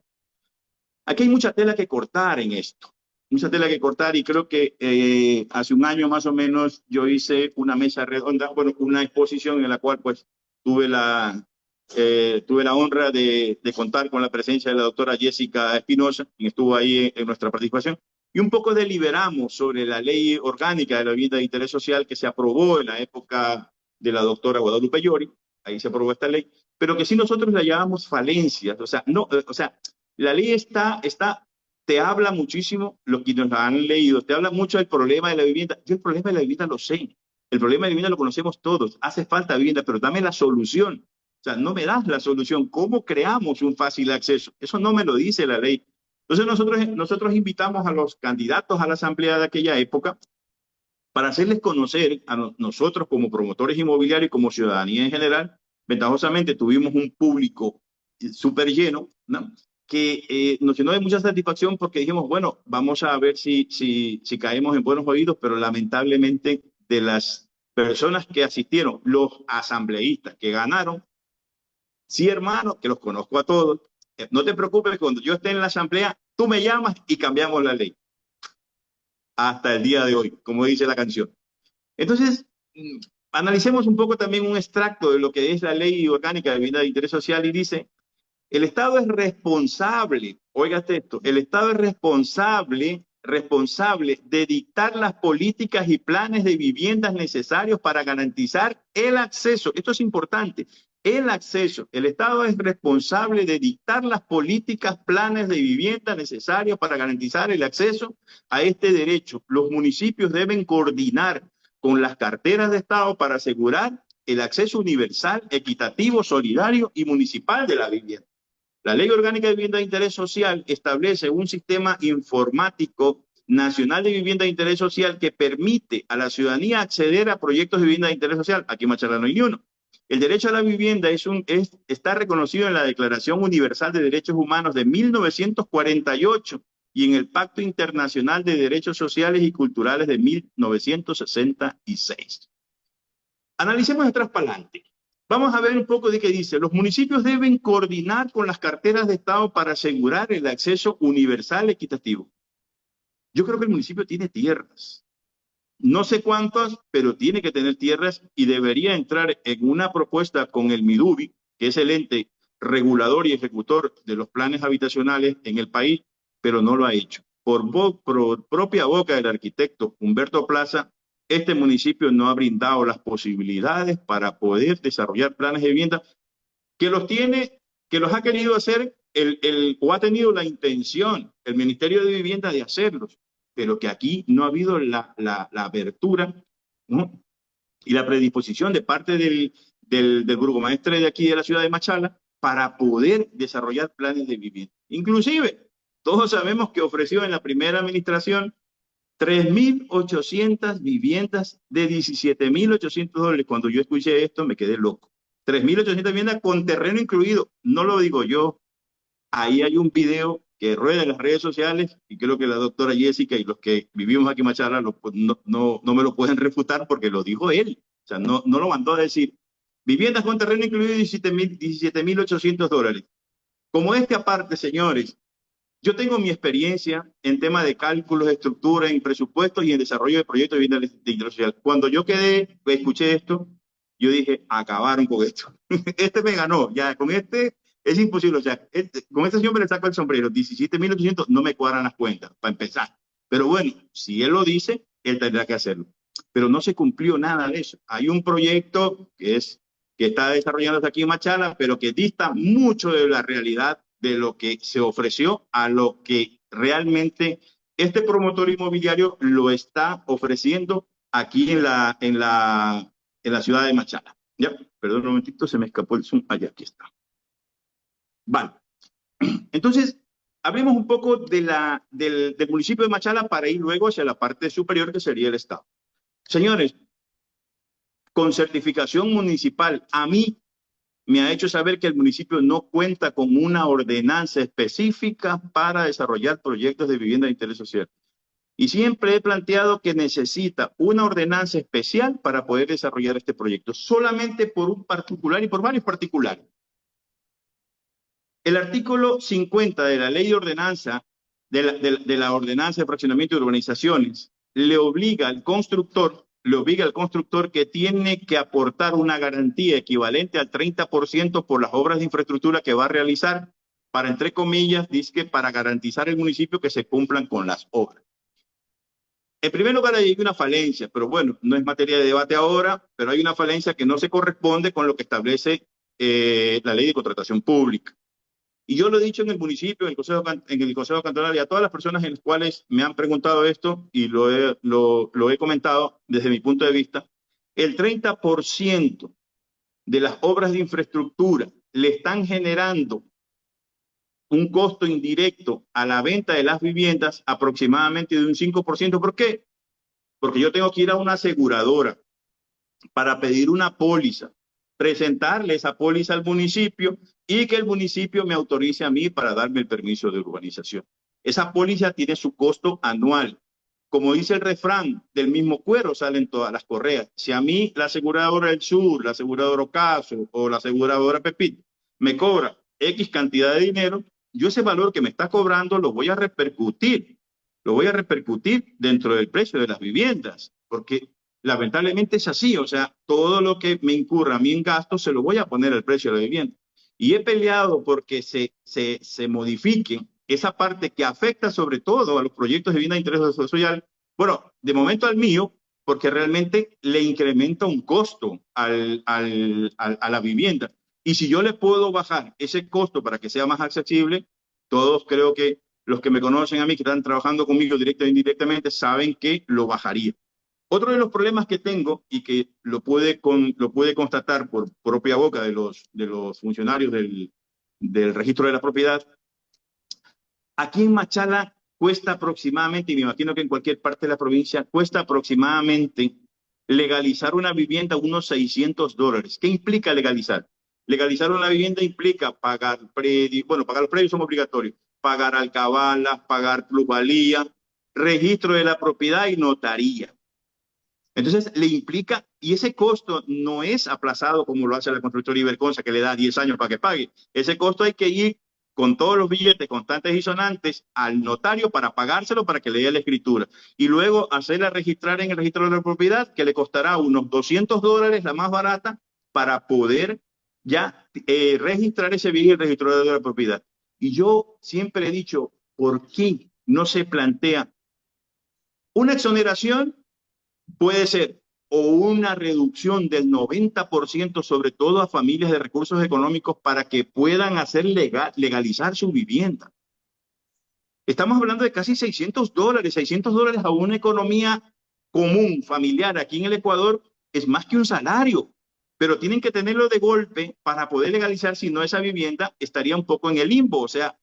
Aquí hay mucha tela que cortar en esto, mucha tela que cortar y creo que hace un año más o menos yo hice una mesa redonda, bueno, una exposición en la cual pues tuve tuve la honra de contar con la presencia de la doctora Jessica Espinosa, quien estuvo ahí en nuestra participación, y un poco deliberamos sobre la ley orgánica de la vivienda de interés social que se aprobó en la época de la doctora Guadalupe Llori, ahí se aprobó esta ley, pero que sí nosotros la llamamos falencias, o sea, no, o sea, la ley te habla muchísimo, lo que nos han leído, te habla mucho del problema de la vivienda. Yo el problema de la vivienda lo sé, el problema de la vivienda lo conocemos todos, hace falta vivienda, pero dame la solución. O sea, no me das la solución. ¿Cómo creamos un fácil acceso? Eso no me lo dice la ley. Entonces nosotros invitamos a los candidatos a la asamblea de aquella época para hacerles conocer a nosotros como promotores inmobiliarios y como ciudadanía en general. Ventajosamente tuvimos un público súper lleno, ¿no? Que nos llenó de mucha satisfacción porque dijimos, bueno, vamos a ver si caemos en buenos oídos, pero lamentablemente de las personas que asistieron, los asambleístas que ganaron, sí, hermano, que los conozco a todos, no te preocupes, cuando yo esté en la asamblea, tú me llamas y cambiamos la ley. Hasta el día de hoy, como dice la canción. Entonces, analicemos un poco también un extracto de lo que es la ley orgánica de vivienda de interés social y dice, el Estado es responsable, óigate esto, el Estado es responsable de dictar las políticas y planes de viviendas necesarios para garantizar el acceso, esto es importante, el acceso. El Estado es responsable de dictar las políticas, planes de vivienda necesarios para garantizar el acceso a este derecho. Los municipios deben coordinar con las carteras de Estado para asegurar el acceso universal, equitativo, solidario y municipal de la vivienda. La Ley Orgánica de Vivienda de Interés Social establece un sistema informático nacional de vivienda de interés social que permite a la ciudadanía acceder a proyectos de vivienda de interés social. Aquí en Machala no hay ni uno. El derecho a la vivienda está reconocido en la Declaración Universal de Derechos Humanos de 1948 y en el Pacto Internacional de Derechos Sociales y Culturales de 1966. Analicemos atrás para adelante. Vamos a ver un poco de qué dice. Los municipios deben coordinar con las carteras de Estado para asegurar el acceso universal equitativo. Yo creo que el municipio tiene tierras. No sé cuántas, pero tiene que tener tierras y debería entrar en una propuesta con el MIDUBI, que es el ente regulador y ejecutor de los planes habitacionales en el país, pero no lo ha hecho. Por propia boca del arquitecto Humberto Plaza, este municipio no ha brindado las posibilidades para poder desarrollar planes de vivienda que los tiene, que los ha querido hacer o ha tenido la intención el Ministerio de Vivienda de hacerlos, pero que aquí no ha habido la apertura, ¿no?, y la predisposición de parte del burgomaestre de aquí de la ciudad de Machala para poder desarrollar planes de vivienda. Inclusive, todos sabemos que ofreció en la primera administración 3.800 viviendas de $17.800. Cuando yo escuché esto me quedé loco. 3.800 viviendas con terreno incluido. No lo digo yo. Ahí hay un video que rueda en las redes sociales y creo que la doctora Jessica y los que vivimos aquí en Machala no me lo pueden refutar porque lo dijo él. O sea, no lo mandó a decir. Viviendas con terreno incluido $17.800. Como aparte, señores, yo tengo mi experiencia en tema de cálculos, de estructura, en presupuestos y en desarrollo de proyectos de vivienda de interés social. Cuando yo escuché esto, yo dije, acabaron con esto. Este me ganó, ya con este es imposible. O sea, con este señor me le saco el sombrero. 17.800 no me cuadran las cuentas, para empezar. Pero bueno, si él lo dice, él tendrá que hacerlo. Pero no se cumplió nada de eso. Hay un proyecto que está desarrollándose aquí en Machala, pero que dista mucho de la realidad de lo que se ofreció a lo que realmente este promotor inmobiliario lo está ofreciendo aquí en la ciudad de Machala. Ya, perdón un momentito, se me escapó el zoom. Allá, aquí está. Vale. Entonces, hablemos un poco del municipio de Machala para ir luego hacia la parte superior que sería el Estado. Señores, con certificación municipal, a mí me ha hecho saber que el municipio no cuenta con una ordenanza específica para desarrollar proyectos de vivienda de interés social. Y siempre he planteado que necesita una ordenanza especial para poder desarrollar este proyecto, solamente por un particular y por varios particulares. El artículo 50 de la ley de ordenanza, de la ordenanza de fraccionamiento de urbanizaciones, le obliga al constructor que tiene que aportar una garantía equivalente al 30% por las obras de infraestructura que va a realizar para, entre comillas, dice que para garantizar el municipio que se cumplan con las obras. En primer lugar, hay una falencia, pero bueno, no es materia de debate ahora, pero hay una falencia que no se corresponde con lo que establece la ley de contratación pública. Y yo lo he dicho en el municipio, en el Consejo Cantonal y a todas las personas en las cuales me han preguntado esto y lo he comentado desde mi punto de vista, el 30% de las obras de infraestructura le están generando un costo indirecto a la venta de las viviendas aproximadamente de un 5%. ¿Por qué? Porque yo tengo que ir a una aseguradora para pedir una póliza, presentarle esa póliza al municipio y que el municipio me autorice a mí para darme el permiso de urbanización. Esa póliza tiene su costo anual. Como dice el refrán, del mismo cuero salen todas las correas. Si a mí la aseguradora del Sur, la aseguradora Ocaso o la aseguradora Pepito me cobra X cantidad de dinero, yo ese valor que me está cobrando lo voy a repercutir dentro del precio de las viviendas, porque lamentablemente es así. O sea, todo lo que me incurra a mí en gastos se lo voy a poner al precio de la vivienda. Y he peleado porque se modifique esa parte que afecta sobre todo a los proyectos de vivienda de interés social. Bueno, de momento al mío, porque realmente le incrementa un costo a la vivienda. Y si yo le puedo bajar ese costo para que sea más accesible, todos creo que los que me conocen a mí, que están trabajando conmigo directa e indirectamente, saben que lo bajaría. Otro de los problemas que tengo y que lo puede constatar por propia boca de los funcionarios del registro de la propiedad, aquí en Machala cuesta aproximadamente, y me imagino que en cualquier parte de la provincia, cuesta aproximadamente legalizar una vivienda unos $600. ¿Qué implica legalizar? Legalizar una vivienda implica pagar predios, bueno, pagar los predios son obligatorios, pagar alcabalas, pagar plusvalía, registro de la propiedad y notaría. Entonces, le implica, y ese costo no es aplazado como lo hace la constructora Iberconsa, que le da 10 años para que pague. Ese costo hay que ir con todos los billetes constantes y sonantes al notario para pagárselo para que le dé la escritura. Y luego hacerla registrar en el registro de la propiedad, que le costará unos $200, la más barata, para poder ya registrar ese bien en el registro de la propiedad. Y yo siempre he dicho, ¿por qué no se plantea una exoneración? Puede ser o una reducción del 90%, sobre todo a familias de recursos económicos, para que puedan hacer legalizar su vivienda. Estamos hablando de casi $600. $600 a una economía común, familiar, aquí en el Ecuador, es más que un salario. Pero tienen que tenerlo de golpe para poder legalizar, si no esa vivienda estaría un poco en el limbo. O sea,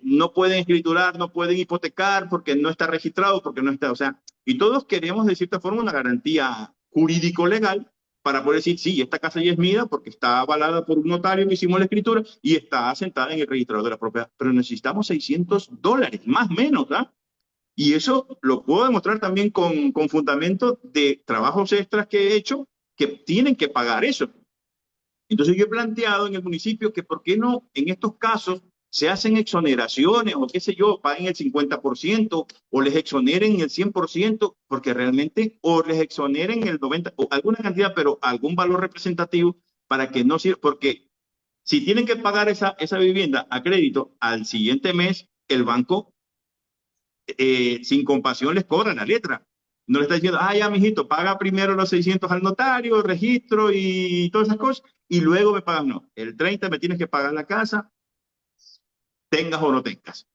no pueden escriturar, no pueden hipotecar porque no está registrado, porque no está, o sea, y todos queremos de cierta forma una garantía jurídico-legal para poder decir, sí, esta casa ya es mía porque está avalada por un notario que hicimos la escritura y está asentada en el registrador de la propiedad, pero necesitamos $600, más o menos, ¿ah? Y eso lo puedo demostrar también con fundamento de trabajos extras que he hecho que tienen que pagar eso. Entonces yo he planteado en el municipio que por qué no en estos casos se hacen exoneraciones o qué sé yo, paguen el 50% o les exoneren el 100%, porque realmente o les exoneren el 90% o alguna cantidad, pero algún valor representativo para que no sirva, porque si tienen que pagar esa vivienda a crédito al siguiente mes, el banco sin compasión les cobra la letra. No le está diciendo, ah, ya, mijito, paga primero los 600 al notario, registro y todas esas cosas, y luego me pagas. No, el 30 me tienes que pagar la casa, tengas o no tengas.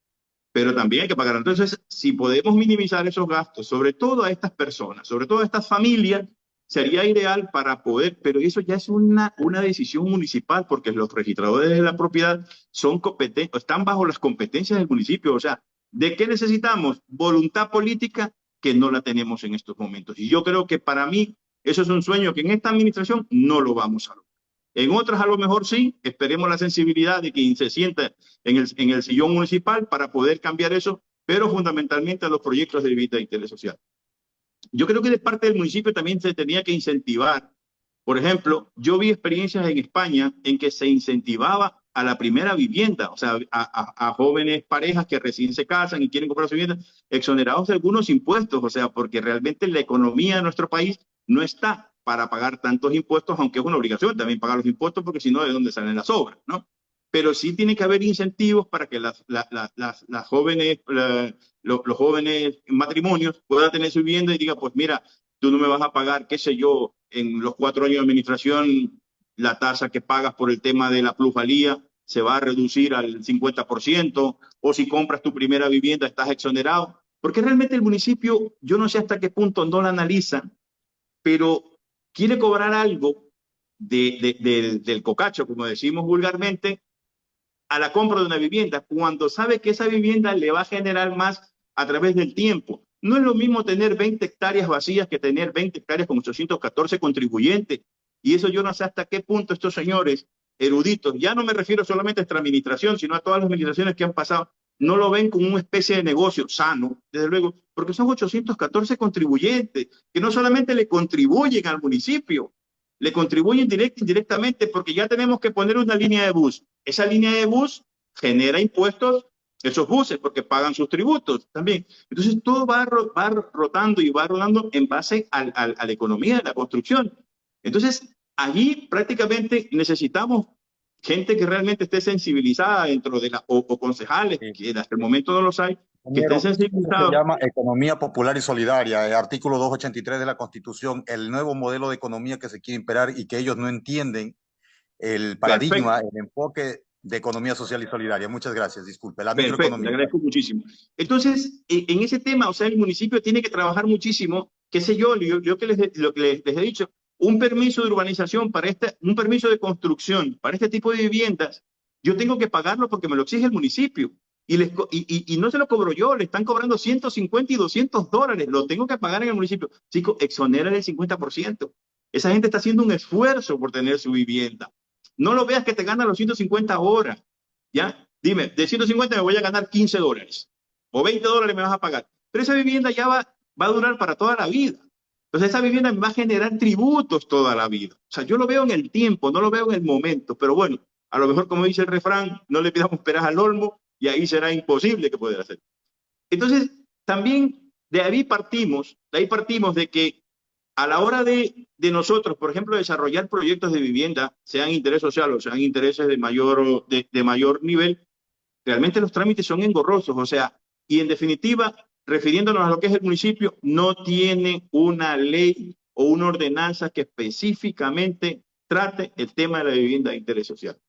Pero también hay que pagar. Entonces, si podemos minimizar esos gastos, sobre todo a estas personas, sobre todo a estas familias, sería ideal para poder, pero eso ya es una decisión municipal, porque los registradores de la propiedad son competentes, están bajo las competencias del municipio. O sea, ¿de qué necesitamos? Voluntad política que no la tenemos en estos momentos. Y yo creo que para mí eso es un sueño que en esta administración no lo vamos a lograr. En otras a lo mejor sí, esperemos la sensibilidad de quien se sienta en el sillón municipal para poder cambiar eso, pero fundamentalmente a los proyectos de vivienda de interés social. Yo creo que de parte del municipio también se tenía que incentivar. Por ejemplo, yo vi experiencias en España en que se incentivaba a la primera vivienda, o sea, a jóvenes parejas que recién se casan y quieren comprar su vivienda, exonerados de algunos impuestos, o sea, porque realmente la economía de nuestro país no está para pagar tantos impuestos, aunque es una obligación también pagar los impuestos, porque si no, ¿de dónde salen las obras, no? Pero sí tiene que haber incentivos para que las jóvenes, los jóvenes matrimonios puedan tener su vivienda y diga, pues mira, tú no me vas a pagar, qué sé yo, en los 4 años de administración, la tasa que pagas por el tema de la plusvalía se va a reducir al 50%, o si compras tu primera vivienda estás exonerado, porque realmente el municipio, yo no sé hasta qué punto no la analiza, pero quiere cobrar algo del cocacho, como decimos vulgarmente, a la compra de una vivienda, cuando sabe que esa vivienda le va a generar más a través del tiempo. No es lo mismo tener 20 hectáreas vacías que tener 20 hectáreas con 814 contribuyentes. Y eso yo no sé hasta qué punto estos señores eruditos, ya no me refiero solamente a esta administración, sino a todas las administraciones que han pasado, no lo ven como una especie de negocio sano, desde luego, porque son 814 contribuyentes que no solamente le contribuyen al municipio, le contribuyen indirectamente, porque ya tenemos que poner una línea de bus. Esa línea de bus genera impuestos, esos buses, porque pagan sus tributos también. Entonces todo va rotando y va rodando en base a la economía de la construcción. Entonces allí prácticamente necesitamos gente que realmente esté sensibilizada dentro de o concejales, Sí. que hasta el momento no los hay, que estén Compañero, eso se sensibilizados. llama economía popular y solidaria, el artículo 283 de la Constitución, el nuevo modelo de economía que se quiere imperar y que ellos no entienden el Perfecto, paradigma, el enfoque de economía social y solidaria. Muchas gracias, disculpe, la perfecto, le microeconomía. agradezco muchísimo. Entonces, en ese tema, o sea, el municipio tiene que trabajar muchísimo, qué sé yo que lo que les he dicho, un permiso de urbanización para un permiso de construcción para este tipo de viviendas, yo tengo que pagarlo porque me lo exige el municipio. Y no se lo cobro yo, le están cobrando 150 y $200, lo tengo que pagar en el municipio. Chico, exonera el 50%. Esa gente está haciendo un esfuerzo por tener su vivienda. No lo veas que te ganan los 150 ahora, ¿ya? Dime, de 150 me voy a ganar $15 o $20 me vas a pagar. Pero esa vivienda ya va a durar para toda la vida. Entonces esa vivienda me va a generar tributos toda la vida. O sea, yo lo veo en el tiempo, no lo veo en el momento, pero bueno, a lo mejor como dice el refrán, no le pidamos peras al olmo y ahí será imposible que pueda hacer. Entonces, también de ahí partimos de que a la hora de nosotros, por ejemplo, desarrollar proyectos de vivienda, sean interés social o sean intereses de mayor nivel, realmente los trámites son engorrosos, o sea, y en definitiva, refiriéndonos a lo que es el municipio, no tiene una ley o una ordenanza que específicamente trate el tema de la vivienda de interés social.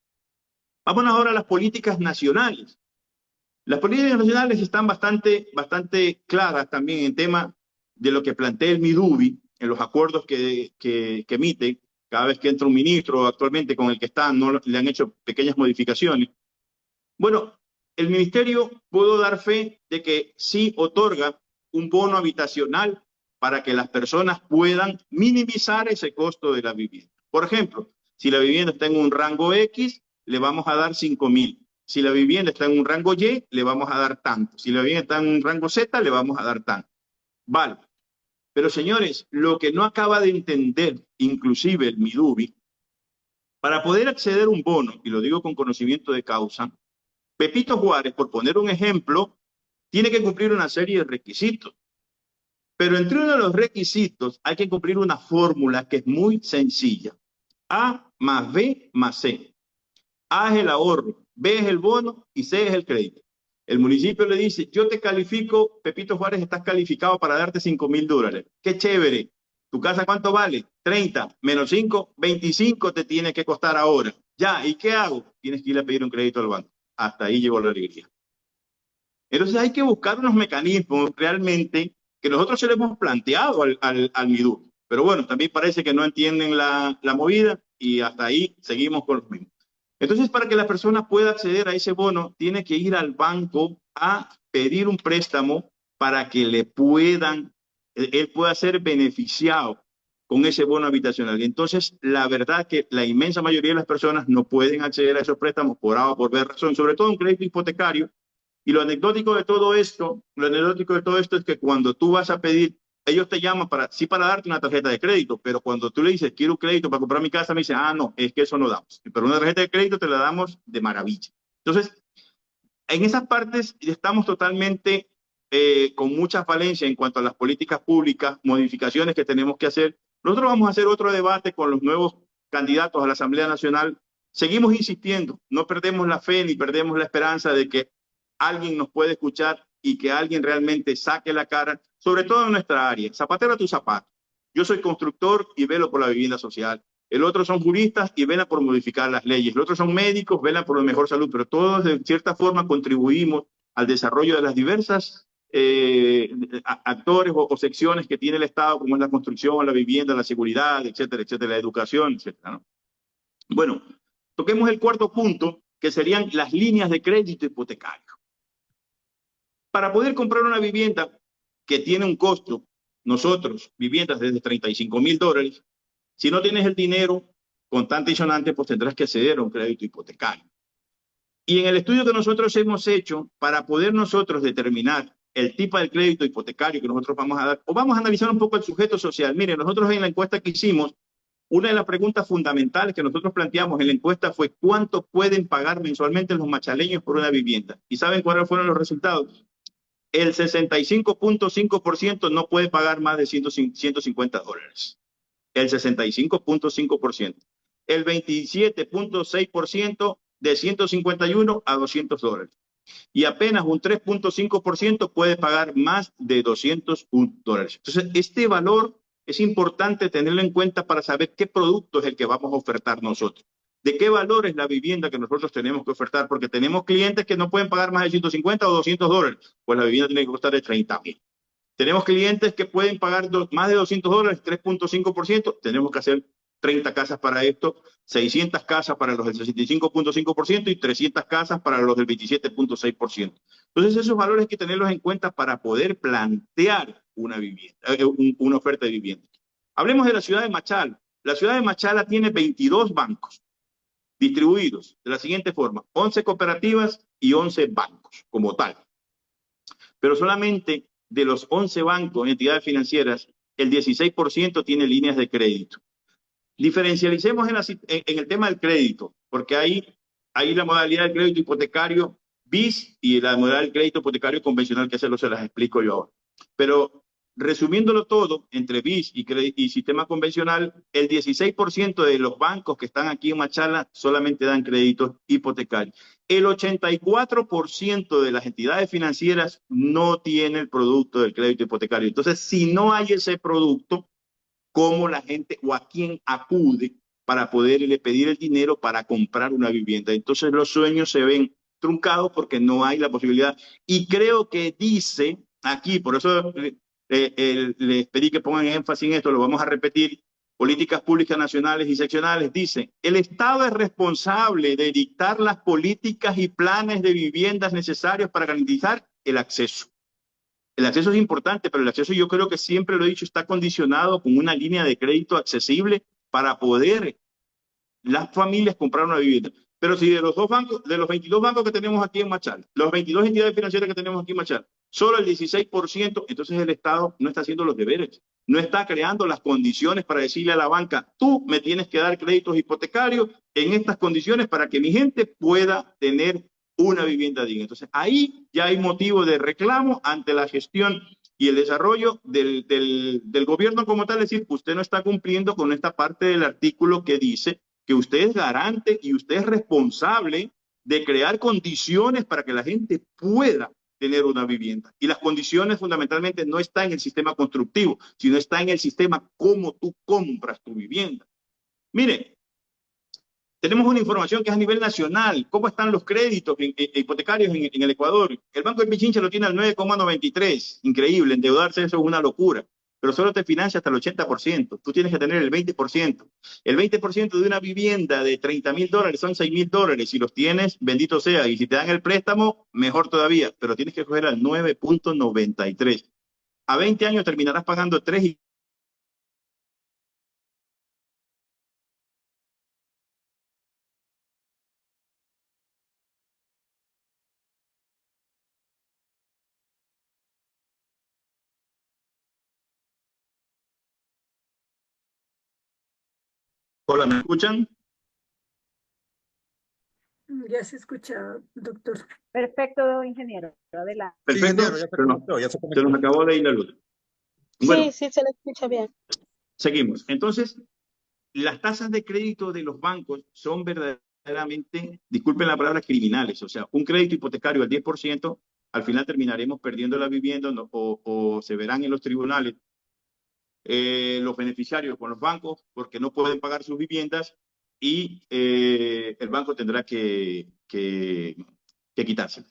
Vámonos ahora a las políticas nacionales. Las políticas nacionales están bastante claras también en tema de lo que plantea el MIDUBI en los acuerdos que emite cada vez que entra un ministro actualmente con el que están, no le han hecho pequeñas modificaciones. Bueno, el ministerio puedo dar fe de que sí otorga un bono habitacional para que las personas puedan minimizar ese costo de la vivienda. Por ejemplo, si la vivienda está en un rango X, le vamos a dar 5.000. Si la vivienda está en un rango Y, le vamos a dar tanto. Si la vivienda está en un rango Z, le vamos a dar tanto. Vale. Pero señores, lo que no acaba de entender, inclusive el MIDUBI, para poder acceder a un bono, y lo digo con conocimiento de causa, Pepito Juárez, por poner un ejemplo, tiene que cumplir una serie de requisitos. Pero entre uno de los requisitos hay que cumplir una fórmula que es muy sencilla. A más B más C. A es el ahorro, B es el bono y C es el crédito. El municipio le dice, yo te califico, Pepito Juárez, estás calificado para darte $5.000. Qué chévere. ¿Tu casa cuánto vale? 30 menos 5, 25 te tiene que costar ahora. Ya, ¿y qué hago? Tienes que ir a pedir un crédito al banco. Hasta ahí llegó la alegría. Entonces hay que buscar unos mecanismos realmente que nosotros se le hemos planteado al MIDU. Pero bueno, también parece que no entienden la movida y hasta ahí seguimos con los mismos. Entonces, para que la persona pueda acceder a ese bono, tiene que ir al banco a pedir un préstamo para que él pueda ser beneficiado con ese bono habitacional. Entonces, la verdad que la inmensa mayoría de las personas no pueden acceder a esos préstamos por A o por B razón, sobre todo un crédito hipotecario. Y lo anecdótico de todo esto es que cuando tú vas a pedir, ellos te llaman sí para darte una tarjeta de crédito, pero cuando tú le dices, quiero un crédito para comprar mi casa, me dicen, ah, no, es que eso no damos. Pero una tarjeta de crédito te la damos de maravilla. Entonces, en esas partes estamos totalmente con mucha falencia en cuanto a las políticas públicas, modificaciones que tenemos que hacer. Nosotros vamos a hacer otro debate con los nuevos candidatos a la Asamblea Nacional. Seguimos insistiendo, no perdemos la fe ni perdemos la esperanza de que alguien nos puede escuchar y que alguien realmente saque la cara, sobre todo en nuestra área. Zapatero a tu zapato. Yo soy constructor y velo por la vivienda social. El otro son juristas y velan por modificar las leyes. El otro son médicos, velan por la mejor salud, pero todos de cierta forma contribuimos al desarrollo de las diversas actores o secciones que tiene el Estado, como es la construcción, la vivienda, la seguridad, etcétera, etcétera, la educación, etcétera, ¿no? Bueno, toquemos el cuarto punto, que serían las líneas de crédito hipotecario. Para poder comprar una vivienda que tiene un costo, nosotros, viviendas desde $35.000, si no tienes el dinero contante y sonante, pues tendrás que acceder a un crédito hipotecario. Y en el estudio que nosotros hemos hecho, para poder nosotros determinar el tipo de crédito hipotecario que nosotros vamos a dar, o vamos a analizar un poco el sujeto social. Miren, nosotros en la encuesta que hicimos, una de las preguntas fundamentales que nosotros planteamos en la encuesta fue ¿cuánto pueden pagar mensualmente los machaleños por una vivienda? ¿Y saben cuáles fueron los resultados? El 65.5% no puede pagar más de $150. El 65.5%. El 27.6% de 151 a $200. Y apenas un 3.5% puede pagar más de $201. Entonces, este valor es importante tenerlo en cuenta para saber qué producto es el que vamos a ofertar nosotros. de qué valor es la vivienda que nosotros tenemos que ofertar, porque tenemos clientes que no pueden pagar más de 150 o $200, pues la vivienda tiene que costar de 30.000. Tenemos clientes que pueden pagar más de $200, 3.5%, tenemos que hacer 30 casas para esto, 600 casas para los del 65.5% y 300 casas para los del 27.6%. Entonces esos valores hay que tenerlos en cuenta para poder plantear una vivienda, una oferta de vivienda. Hablemos de la ciudad de Machala. La ciudad de Machala tiene 22 bancos distribuidos de la siguiente forma: 11 cooperativas y 11 bancos como tal. Pero solamente de los 11 bancos y entidades financieras, el 16% tiene líneas de crédito. Diferencialicemos en el tema del crédito, porque hay la modalidad del crédito hipotecario BIS y la modalidad del crédito hipotecario convencional, que se las explico yo ahora. Pero resumiéndolo todo, entre BIS y sistema convencional, el 16% de los bancos que están aquí en Machala solamente dan créditos hipotecarios. El 84% de las entidades financieras no tiene el producto del crédito hipotecario. Entonces, si no hay ese producto, ¿cómo la gente o a quién acude para poderle pedir el dinero para comprar una vivienda? Entonces los sueños se ven truncados porque no hay la posibilidad. Y creo que dice aquí, por eso les pedí que pongan énfasis en esto, lo vamos a repetir: políticas públicas nacionales y seccionales, dice: el Estado es responsable de dictar las políticas y planes de viviendas necesarios para garantizar el acceso. El acceso es importante, pero el acceso, yo creo que siempre lo he dicho, está condicionado con una línea de crédito accesible para poder las familias comprar una vivienda. Pero si de los 22 bancos que tenemos aquí en Machala, los 22 entidades financieras que tenemos aquí en Machala, solo el 16%, entonces el Estado no está haciendo los deberes, no está creando las condiciones para decirle a la banca: tú me tienes que dar créditos hipotecarios en estas condiciones para que mi gente pueda tener una vivienda digna. Entonces ahí ya hay motivo de reclamo ante la gestión y el desarrollo del gobierno como tal. Es decir, usted no está cumpliendo con esta parte del artículo que dice que usted es garante y usted es responsable de crear condiciones para que la gente pueda tener una vivienda. Y las condiciones fundamentalmente no están en el sistema constructivo, sino está en el sistema cómo tú compras tu vivienda. Mire, tenemos una información que es a nivel nacional. ¿Cómo están los créditos hipotecarios en el Ecuador? El Banco del Pichincha lo tiene al 9,93. Increíble, endeudarse eso es una locura. Pero solo te financia hasta el 80%. Tú tienes que tener el 20%. El 20% de una vivienda de $30.000 son $6.000. Si los tienes, bendito sea. Y si te dan el préstamo, mejor todavía. Pero tienes que coger al 9,93. A 20 años terminarás pagando 3. Hola, ¿me escuchan? Ya se escucha, doctor. Perfecto, ingeniero. Adelante. Sí, Perfecto. ingeniero, ya se Se conectó. nos acabó de ir la luz. Bueno, Sí, sí, se le escucha bien. seguimos. Entonces, las tasas de crédito de los bancos son verdaderamente, disculpen la palabra, criminales. O sea, un crédito hipotecario al 10%, al final terminaremos perdiendo la vivienda, o se verán en los tribunales los beneficiarios con los bancos porque no pueden pagar sus viviendas, y el banco tendrá que quitársela.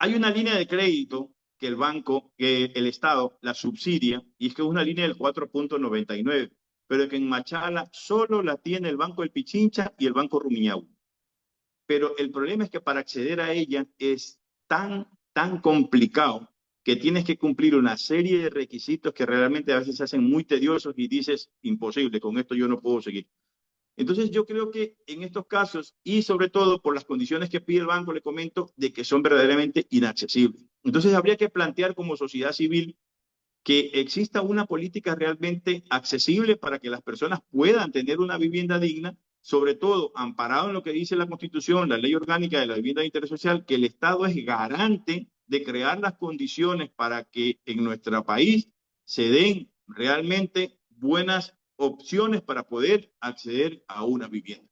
Hay una línea de crédito que el Estado la subsidia, y es que es una línea del 4.99, pero que en Machala solo la tiene el Banco del Pichincha y el Banco Rumiñahui. Pero el problema es que para acceder a ella es tan complicado que tienes que cumplir una serie de requisitos que realmente a veces se hacen muy tediosos y dices: imposible, con esto yo no puedo seguir. Entonces yo creo que en estos casos, y sobre todo por las condiciones que pide el banco, le comento, de que son verdaderamente inaccesibles. Entonces habría que plantear como sociedad civil que exista una política realmente accesible para que las personas puedan tener una vivienda digna, sobre todo amparado en lo que dice la Constitución, la Ley Orgánica de la Vivienda de Interés Social, que el Estado es garante de crear las condiciones para que en nuestro país se den realmente buenas opciones para poder acceder a una vivienda.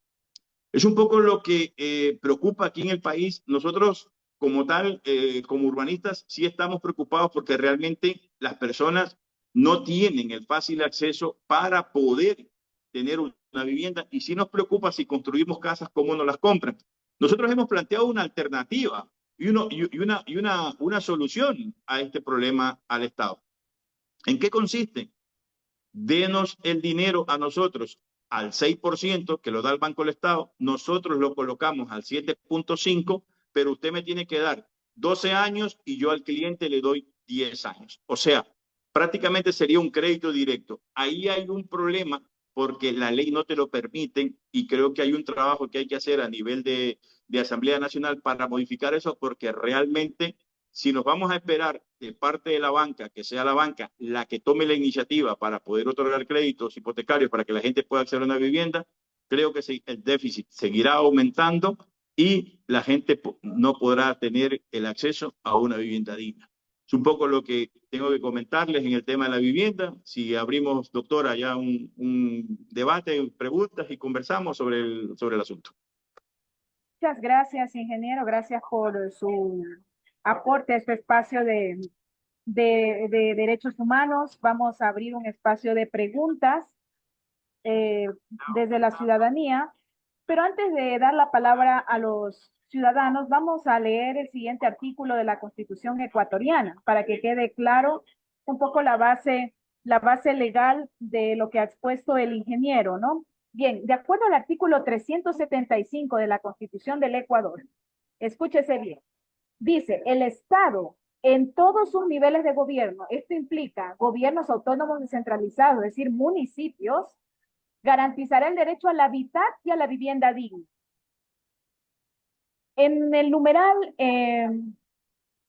Es un poco lo que preocupa aquí en el país. Nosotros, como tal, como urbanistas, sí estamos preocupados porque realmente las personas no tienen el fácil acceso para poder tener una vivienda y sí nos preocupa si construimos casas, cómo nos las compran. Nosotros hemos planteado una alternativa y una solución a este problema al Estado. ¿En qué consiste? Denos el dinero a nosotros al 6%, que lo da el Banco del Estado, nosotros lo colocamos al 7.5%, pero usted me tiene que dar 12 años y yo al cliente le doy 10 años. O sea, prácticamente sería un crédito directo. Ahí hay un problema porque la ley no te lo permite y creo que hay un trabajo que hay que hacer a nivel de Asamblea Nacional para modificar eso porque realmente si nos vamos a esperar de parte de la banca, que sea la banca la que tome la iniciativa para poder otorgar créditos hipotecarios para que la gente pueda acceder a una vivienda, creo que el déficit seguirá aumentando y la gente no podrá tener el acceso a una vivienda digna. Es un poco lo que tengo que comentarles en el tema de la vivienda. Si abrimos, doctora, ya un debate, preguntas y conversamos sobre el asunto. Muchas gracias, ingeniero. Gracias por su aporte a este espacio de derechos humanos. Vamos a abrir un espacio de preguntas desde la ciudadanía. Pero antes de dar la palabra a los ciudadanos, vamos a leer el siguiente artículo de la Constitución ecuatoriana para que quede claro un poco la base legal de lo que ha expuesto el ingeniero, ¿no? Bien, de acuerdo al artículo 375 de la Constitución del Ecuador, escúchese bien, dice, el Estado en todos sus niveles de gobierno, esto implica gobiernos autónomos descentralizados, es decir, municipios, garantizará el derecho al hábitat y a la vivienda digna. En el numeral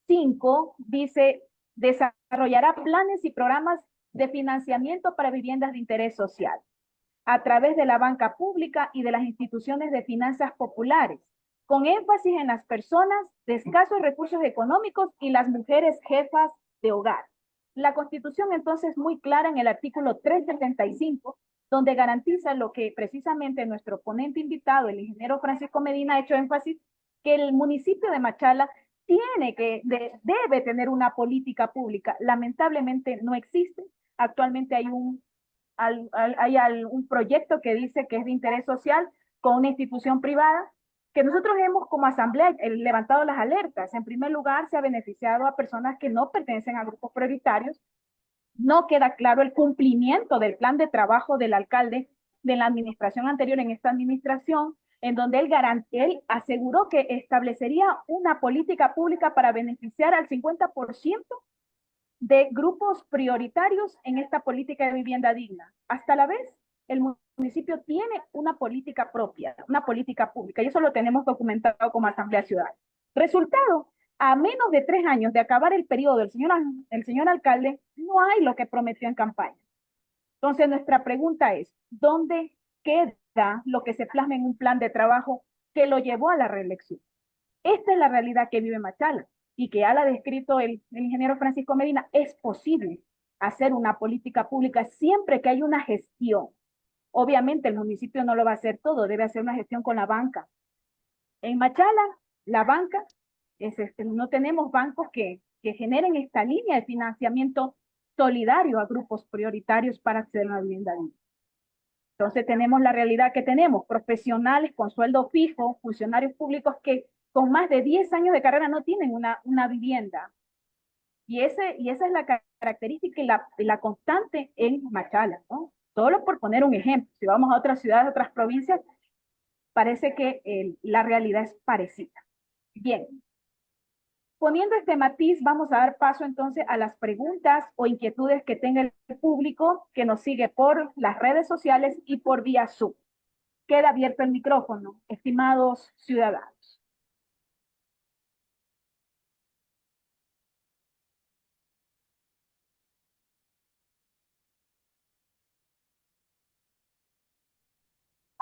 5 dice, desarrollará planes y programas de financiamiento para viviendas de interés social a través de la banca pública y de las instituciones de finanzas populares, con énfasis en las personas de escasos recursos económicos y las mujeres jefas de hogar. La Constitución entonces muy clara en el artículo 375, donde garantiza lo que precisamente nuestro ponente invitado, el ingeniero Francisco Medina, ha hecho énfasis, que el municipio de Machala debe tener una política pública. Lamentablemente no existe. Actualmente hay un proyecto que dice que es de interés social con una institución privada, que nosotros hemos como asamblea levantado las alertas. En primer lugar, se ha beneficiado a personas que no pertenecen a grupos prioritarios. No queda claro el cumplimiento del plan de trabajo del alcalde de la administración anterior en esta administración, en donde él aseguró que establecería una política pública para beneficiar al 50% de grupos prioritarios en esta política de vivienda digna. Hasta la vez, el municipio tiene una política propia, una política pública, y eso lo tenemos documentado como Asamblea Ciudadana. Resultado, a menos de 3 años de acabar el periodo del señor alcalde, no hay lo que prometió en campaña. Entonces, nuestra pregunta es, ¿dónde queda lo que se plasma en un plan de trabajo que lo llevó a la reelección? Esta es la realidad que vive Machala y que ya la ha descrito el ingeniero Francisco Medina. Es posible hacer una política pública siempre que hay una gestión. Obviamente el municipio no lo va a hacer todo, debe hacer una gestión con la banca. En Machala, la banca, no tenemos bancos que generen esta línea de financiamiento solidario a grupos prioritarios para acceder a la vivienda digna. Entonces tenemos la realidad que tenemos, profesionales con sueldo fijo, funcionarios públicos que con más de 10 años de carrera no tienen una vivienda. Y esa es la característica y la constante en Machala, ¿no? Solo por poner un ejemplo. Si vamos a otras ciudades, a otras provincias, parece que la realidad es parecida. Bien. Poniendo este matiz, vamos a dar paso entonces a las preguntas o inquietudes que tenga el público que nos sigue por las redes sociales y por vía Zoom. Queda abierto el micrófono, estimados ciudadanos.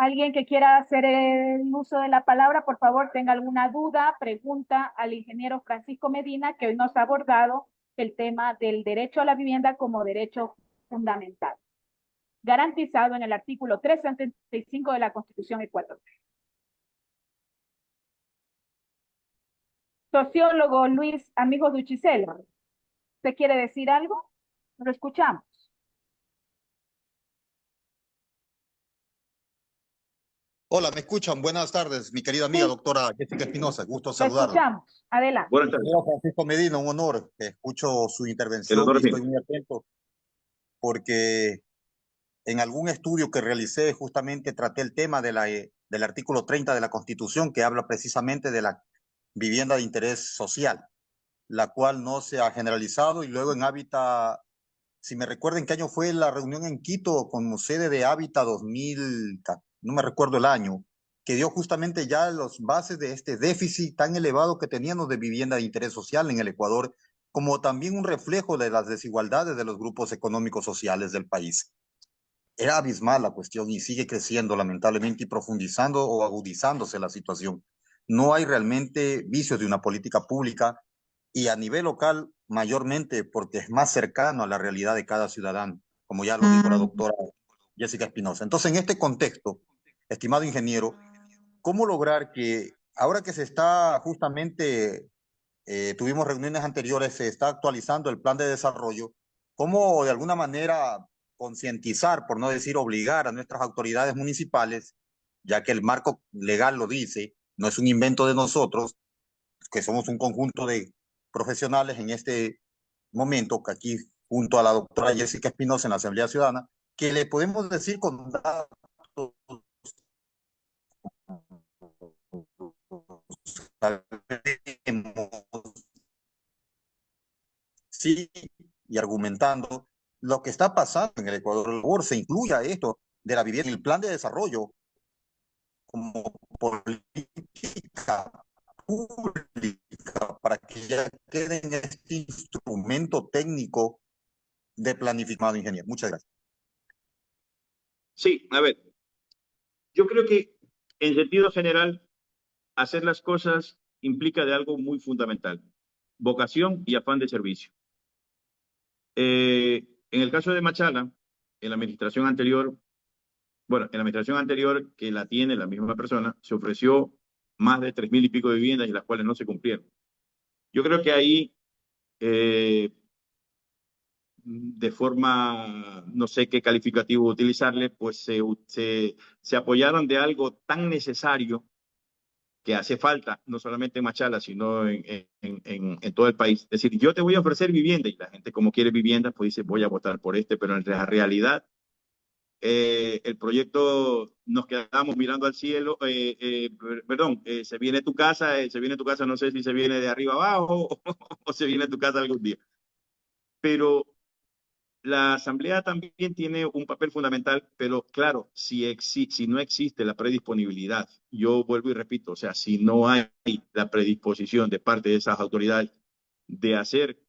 Alguien que quiera hacer el uso de la palabra, por favor, tenga alguna duda, pregunta al ingeniero Francisco Medina, que hoy nos ha abordado el tema del derecho a la vivienda como derecho fundamental, garantizado en el artículo 375 de la Constitución ecuatoriana. Sociólogo Luis Amigos Duchicela, ¿usted quiere decir algo? Lo escuchamos. Hola, ¿me escuchan? Buenas tardes, mi querida amiga Sí, doctora Jessica Espinosa. Gusto lo saludarla. escuchamos. Adelante. Buenas tardes. Señor Francisco Medina, un honor. Escucho su El intervención honor y es mío. estoy muy atento porque en algún estudio que realicé justamente traté el tema del artículo 30 de la Constitución que habla precisamente de la vivienda de interés social, la cual no se ha generalizado y luego en Hábitat, si me recuerdan qué año fue la reunión en Quito con sede de Hábitat 2000, no me recuerdo el año, que dio justamente ya los bases de este déficit tan elevado que teníamos de vivienda de interés social en el Ecuador, como también un reflejo de las desigualdades de los grupos económicos sociales del país. Era abismal la cuestión y sigue creciendo lamentablemente y profundizando o agudizándose la situación. No hay realmente vicios de una política pública y a nivel local mayormente porque es más cercano a la realidad de cada ciudadano, como ya lo dijo la doctora Jessica Espinosa. Entonces, en este contexto, estimado ingeniero, ¿cómo lograr que ahora que se está justamente, tuvimos reuniones anteriores, se está actualizando el plan de desarrollo, cómo de alguna manera concientizar, por no decir obligar a nuestras autoridades municipales, ya que el marco legal lo dice, no es un invento de nosotros, que somos un conjunto de profesionales en este momento, que aquí junto a la doctora Jessica Espinosa en la Asamblea Ciudadana, que le podemos decir con datos, sí, y argumentando lo que está pasando en el Ecuador. Por favor, se incluya esto de la vivienda en el plan de desarrollo como política pública para que ya quede en este instrumento técnico de planificado, ingeniero. Muchas gracias. Sí, a ver, yo creo que en sentido general, hacer las cosas implica de algo muy fundamental, vocación y afán de servicio. En el caso de Machala, en la administración anterior, bueno, en la administración anterior que la tiene la misma persona, se ofreció más de 3.000 y pico de viviendas y las cuales no se cumplieron. Yo creo que ahí, de forma, no sé qué calificativo utilizarle, pues se apoyaron de algo tan necesario que hace falta, no solamente en Machala, sino en todo el país. Es decir, yo te voy a ofrecer vivienda y la gente como quiere vivienda, pues dice, voy a votar por este, pero en la realidad el proyecto nos quedamos mirando al cielo, perdón, se viene tu casa, no sé si se viene de arriba abajo o se viene tu casa algún día. Pero la Asamblea también tiene un papel fundamental, pero claro, si no existe la predisponibilidad, yo vuelvo y repito, o sea, si no hay la predisposición de parte de esas autoridades de hacer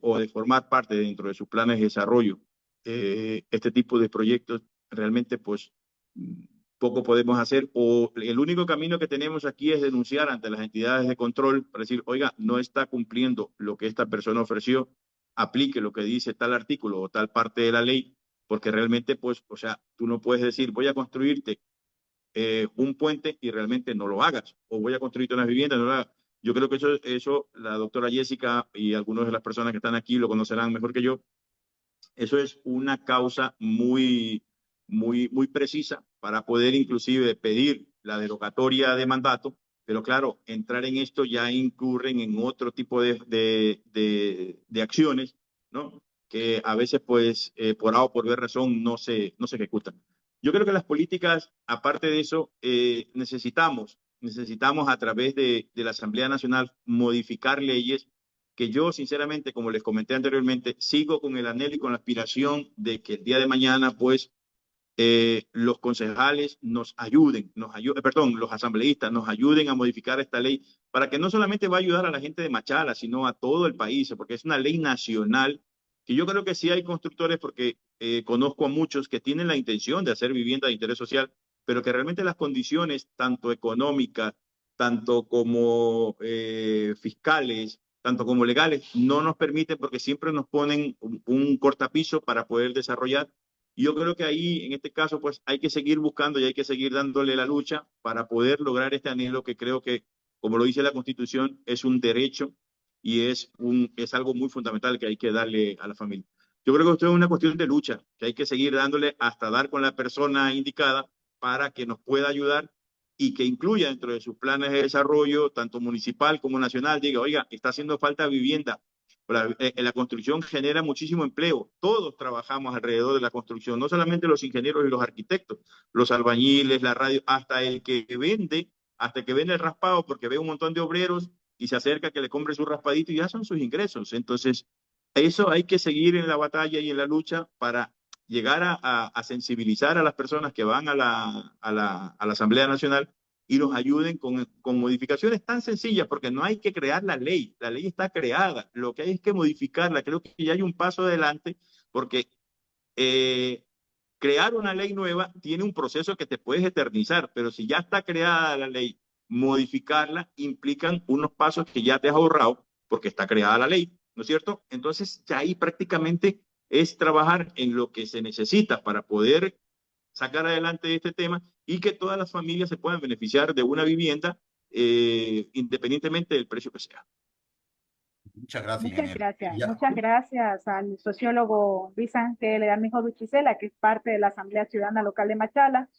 o de formar parte dentro de sus planes de desarrollo este tipo de proyectos, realmente pues poco podemos hacer o el único camino que tenemos aquí es denunciar ante las entidades de control para decir, oiga, no está cumpliendo lo que esta persona ofreció, aplique lo que dice tal artículo o tal parte de la ley, porque realmente, pues, o sea, tú no puedes decir, voy a construirte un puente y realmente no lo hagas, o voy a construirte unas viviendas, no lo hagas. Yo creo que eso la doctora Jessica y algunas de las personas que están aquí lo conocerán mejor que yo. Eso es una causa muy precisa para poder inclusive pedir la derogatoria de mandato, pero claro, entrar en esto ya incurren en otro tipo de acciones, ¿no? Que a veces, pues, por A o por B razón, no se ejecutan. Yo creo que las políticas, aparte de eso, necesitamos a través de la Asamblea Nacional modificar leyes que yo sinceramente, como les comenté anteriormente, sigo con el anhelo y con la aspiración de que el día de mañana, pues, los concejales perdón, los asambleístas nos ayuden a modificar esta ley para que no solamente va a ayudar a la gente de Machala, sino a todo el país, porque es una ley nacional que yo creo que sí hay constructores, porque conozco a muchos que tienen la intención de hacer vivienda de interés social, pero que realmente las condiciones, tanto económicas, tanto como fiscales, tanto como legales, no nos permiten porque siempre nos ponen un cortapiso para poder desarrollar. Y yo creo que ahí, en este caso, pues hay que seguir buscando y hay que seguir dándole la lucha para poder lograr este anhelo que creo que, como lo dice la Constitución, es un derecho y es algo muy fundamental que hay que darle a la familia. Yo creo que esto es una cuestión de lucha, que hay que seguir dándole hasta dar con la persona indicada para que nos pueda ayudar y que incluya dentro de sus planes de desarrollo, tanto municipal como nacional, diga, oiga, está haciendo falta vivienda. La construcción genera muchísimo empleo. Todos trabajamos alrededor de la construcción, no solamente los ingenieros y los arquitectos, los albañiles, la radio, hasta el que vende, el raspado, porque ve un montón de obreros y se acerca a que le compre su raspadito y ya son sus ingresos. Entonces, eso hay que seguir en la batalla y en la lucha para llegar a sensibilizar a las personas que van a la Asamblea Nacional y nos ayuden con modificaciones tan sencillas, porque no hay que crear la ley está creada, lo que hay es que modificarla. Creo que ya hay un paso adelante, porque crear una ley nueva tiene un proceso que te puedes eternizar, pero si ya está creada la ley, modificarla implican unos pasos que ya te has ahorrado porque está creada la ley, ¿no es cierto? Entonces ya ahí prácticamente es trabajar en lo que se necesita para poder sacar adelante este tema y que todas las familias se puedan beneficiar de una vivienda independientemente del precio que sea. Muchas gracias, ingeniero. Muchas gracias al sociólogo Luis Ángel Armijo Ruchicela, que es parte de la Asamblea Ciudadana Local de Machala,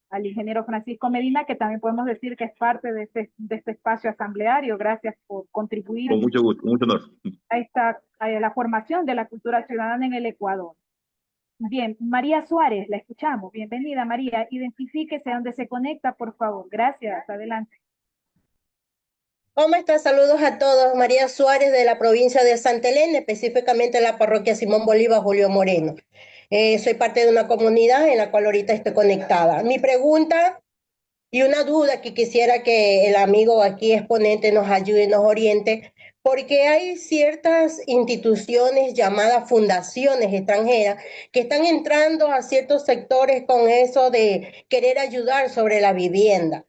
al ingeniero Francisco Medina, que también podemos decir que es parte de este espacio asambleario. Gracias por contribuir. Con mucho gusto, mucho honor. A la formación de la cultura ciudadana en el Ecuador. Bien, María Suárez, la escuchamos. Bienvenida, María. Identifíquese dónde se conecta, por favor. Gracias. Adelante. ¿Cómo está? Saludos a todos. María Suárez de la provincia de Santa Elena, específicamente de la parroquia Simón Bolívar Julio Moreno. Soy parte de una comunidad en la cual ahorita estoy conectada. Mi pregunta y una duda que quisiera que el amigo aquí exponente nos ayude y nos oriente, porque hay ciertas instituciones llamadas fundaciones extranjeras que están entrando a ciertos sectores con eso de querer ayudar sobre la vivienda.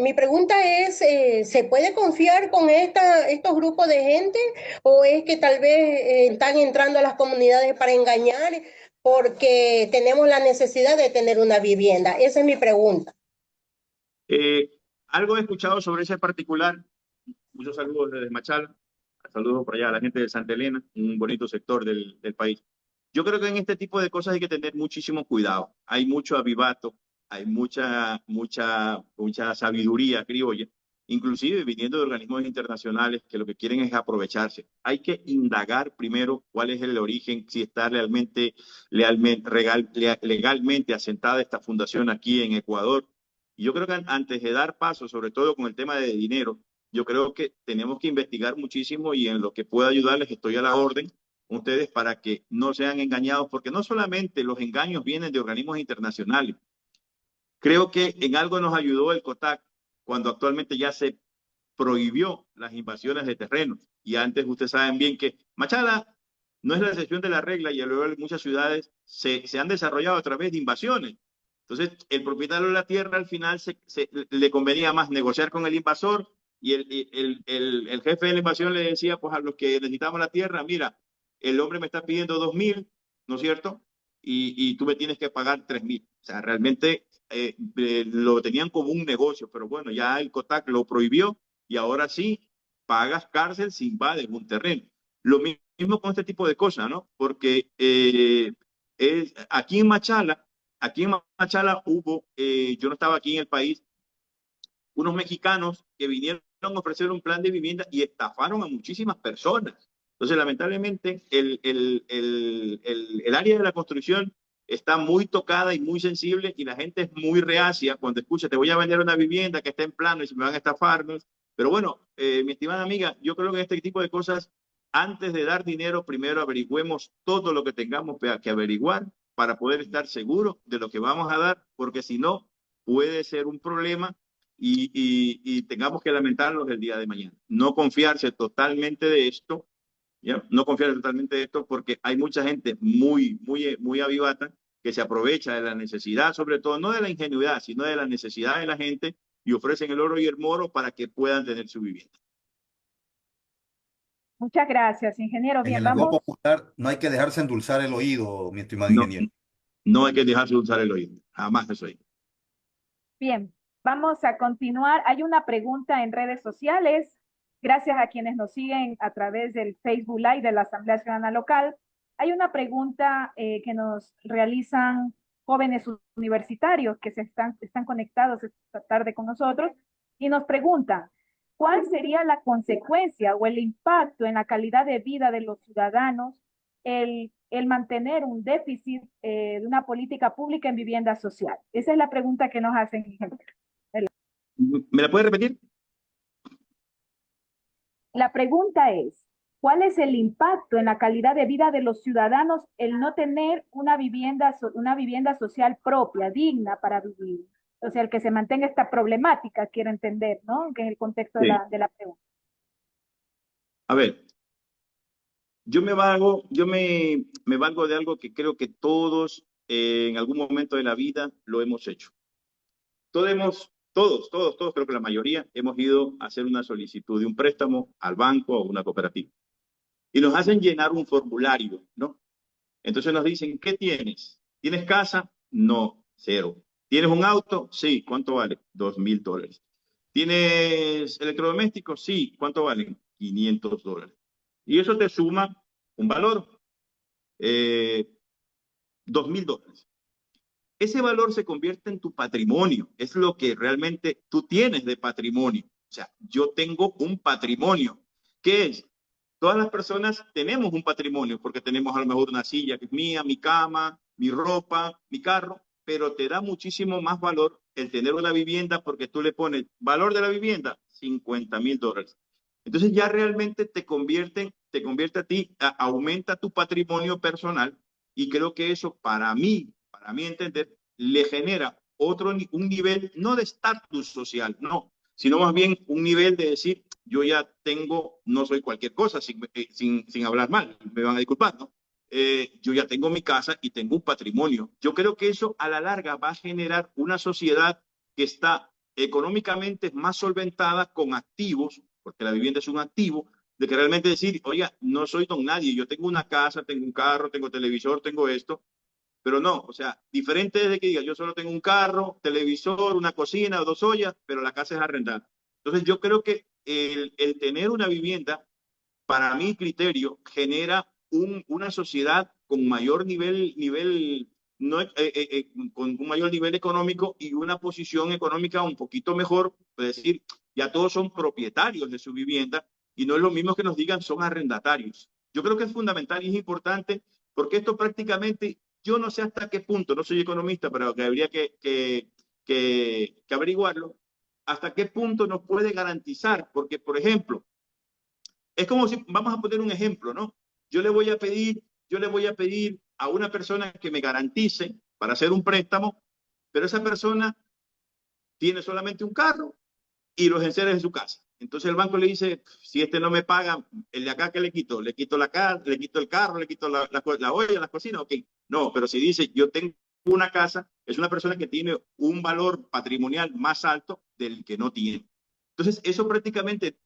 Mi pregunta es, ¿se puede confiar con estos grupos de gente o es que tal vez están entrando a las comunidades para engañar porque tenemos la necesidad de tener una vivienda? Esa es mi pregunta. Algo he escuchado sobre ese particular. Muchos saludos desde Machala. Saludos por allá a la gente de Santa Elena, un bonito sector del país. Yo creo que en este tipo de cosas hay que tener muchísimo cuidado. Hay mucho avivato, hay mucha sabiduría criolla, inclusive viniendo de organismos internacionales que lo que quieren es aprovecharse. Hay que indagar primero cuál es el origen, si está legalmente asentada esta fundación aquí en Ecuador. Y yo creo que antes de dar paso, sobre todo con el tema de dinero, yo creo que tenemos que investigar muchísimo y en lo que pueda ayudarles estoy a la orden ustedes para que no sean engañados, porque no solamente los engaños vienen de organismos internacionales. Creo que en algo nos ayudó el COTAC cuando actualmente ya se prohibió las invasiones de terrenos. Y antes ustedes saben bien que Machala no es la excepción de la regla y a lo largo de muchas ciudades se han desarrollado a través de invasiones. Entonces, el propietario de la tierra al final le convenía más negociar con el invasor y el jefe de la invasión le decía pues a los que necesitamos la tierra, mira, el hombre me está pidiendo 2.000, ¿no es cierto? Y tú me tienes que pagar 3.000. O sea, realmente lo tenían como un negocio, pero bueno, ya el COTAC lo prohibió y ahora sí pagas cárcel si invades un terreno. Lo mismo con este tipo de cosas, ¿no? Porque aquí en Machala hubo, yo no estaba aquí en el país, unos mexicanos que vinieron a ofrecer un plan de vivienda y estafaron a muchísimas personas. Entonces, lamentablemente, el área de la construcción está muy tocada y muy sensible y la gente es muy reacia cuando escucha, te voy a vender una vivienda que está en plano y se me van a estafarnos. Pero bueno, mi estimada amiga, yo creo que este tipo de cosas, antes de dar dinero, primero averigüemos todo lo que tengamos que averiguar para poder estar seguros de lo que vamos a dar, porque si no, puede ser un problema y tengamos que lamentarnos el día de mañana. No confiarse totalmente de esto, ¿ya? No confiarse totalmente de esto porque hay mucha gente muy avivata que se aprovecha de la necesidad, sobre todo, no de la ingenuidad, sino de la necesidad de la gente y ofrecen el oro y el moro para que puedan tener su vivienda. Muchas gracias, ingeniero. Bien, en el lenguaje popular no hay que dejarse endulzar el oído, mi estimado ingeniero. No hay que dejarse endulzar el oído, jamás eso ahí. Bien, vamos a continuar. Hay una pregunta en redes sociales. Gracias a quienes nos siguen a través del Facebook Live de la Asamblea Ciudadana Local. Hay una pregunta que nos realizan jóvenes universitarios que están conectados esta tarde con nosotros y nos preguntan, ¿cuál sería la consecuencia o el impacto en la calidad de vida de los ciudadanos el mantener un déficit de una política pública en vivienda social? Esa es la pregunta que nos hacen, ingeniero. ¿Me la puede repetir? La pregunta es, ¿cuál es el impacto en la calidad de vida de los ciudadanos el no tener una vivienda social propia, digna para vivir? O sea, el que se mantenga esta problemática, quiero entender, ¿no? Que es el contexto Sí. de la pregunta. A ver, me valgo de algo que creo que todos en algún momento de la vida lo hemos hecho. Todos, creo que la mayoría hemos ido a hacer una solicitud de un préstamo al banco o a una cooperativa. Y nos hacen llenar un formulario, ¿no? Entonces nos dicen, ¿qué tienes? ¿Tienes casa? No, cero. ¿Tienes un auto? Sí. ¿Cuánto vale? $2,000. ¿Tienes electrodomésticos? Sí. ¿Cuánto valen? $500. Y eso te suma un valor, $2,000. Ese valor se convierte en tu patrimonio, es lo que realmente tú tienes de patrimonio. O sea, yo tengo un patrimonio. ¿Qué es? Todas las personas tenemos un patrimonio porque tenemos a lo mejor una silla que es mía, mi cama, mi ropa, mi carro, pero te da muchísimo más valor el tener una vivienda porque tú le pones valor de la vivienda, $50,000. Entonces ya realmente te convierte a ti, aumenta tu patrimonio personal y creo que eso para mí entender, le genera un nivel, no de estatus social, no, sino más bien un nivel de decir, yo ya tengo, no soy cualquier cosa, sin hablar mal, me van a disculpar, ¿no? Yo ya tengo mi casa y tengo un patrimonio. Yo creo que eso a la larga va a generar una sociedad que está económicamente más solventada con activos, porque la vivienda es un activo, de que realmente decir, oiga, no soy don nadie, yo tengo una casa, tengo un carro, tengo televisor, tengo esto, pero no, o sea, diferente de que diga, yo solo tengo un carro, televisor, una cocina o 2 ollas, pero la casa es arrendada. Entonces yo creo que el tener una vivienda, para mi criterio, genera una sociedad con mayor no, con un mayor nivel económico y una posición económica un poquito mejor, es decir, ya todos son propietarios de su vivienda y no es lo mismo que nos digan son arrendatarios. Yo creo que es fundamental y es importante porque esto prácticamente, yo no sé hasta qué punto, no soy economista, pero que habría que averiguarlo, hasta qué punto nos puede garantizar, porque por ejemplo, es como si, vamos a poner un ejemplo, ¿no? Yo le voy a pedir a una persona que me garantice para hacer un préstamo, pero esa persona tiene solamente un carro y los enseres de su casa. Entonces el banco le dice, si este no me paga, el de acá que le quito la casa, le quito el carro, le quito la olla, las cocinas, ok. No, pero si dice, yo tengo una casa, es una persona que tiene un valor patrimonial más alto del que no tiene. Entonces, eso prácticamente,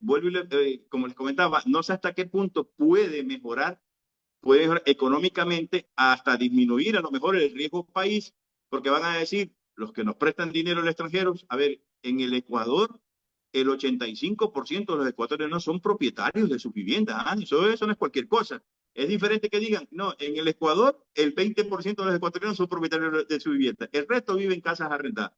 como les comentaba, no sé hasta qué punto puede mejorar económicamente hasta disminuir a lo mejor el riesgo país, porque van a decir, los que nos prestan dinero al extranjero, a ver, en el Ecuador, el 85% de los ecuatorianos son propietarios de sus viviendas. Eso no es cualquier cosa. Es diferente que digan, no, en el Ecuador el 20% de los ecuatorianos son propietarios de su vivienda. El resto vive en casas arrendadas.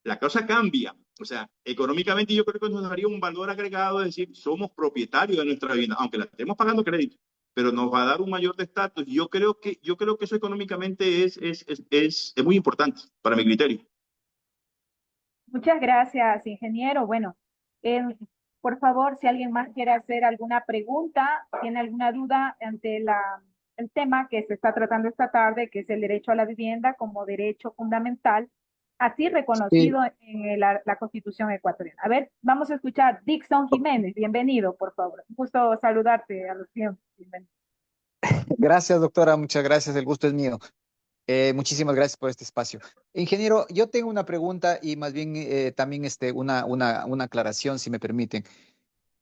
La cosa cambia. O sea, económicamente yo creo que nos daría un valor agregado de decir, somos propietarios de nuestra vivienda, aunque la estemos pagando crédito, pero nos va a dar un mayor de estatus. Yo creo que eso económicamente es muy importante para mi criterio. Muchas gracias, ingeniero. Bueno, por favor, si alguien más quiere hacer alguna pregunta, tiene alguna duda ante el tema que se está tratando esta tarde, que es el derecho a la vivienda como derecho fundamental, así reconocido en la Constitución ecuatoriana. A ver, vamos a escuchar Dixon Jiménez. Bienvenido, por favor. Un gusto saludarte a los tiempos. Bienvenido. Gracias, doctora, muchas gracias, el gusto es mío. Muchísimas gracias por este espacio. Ingeniero, yo tengo una pregunta y más bien también una aclaración, si me permiten.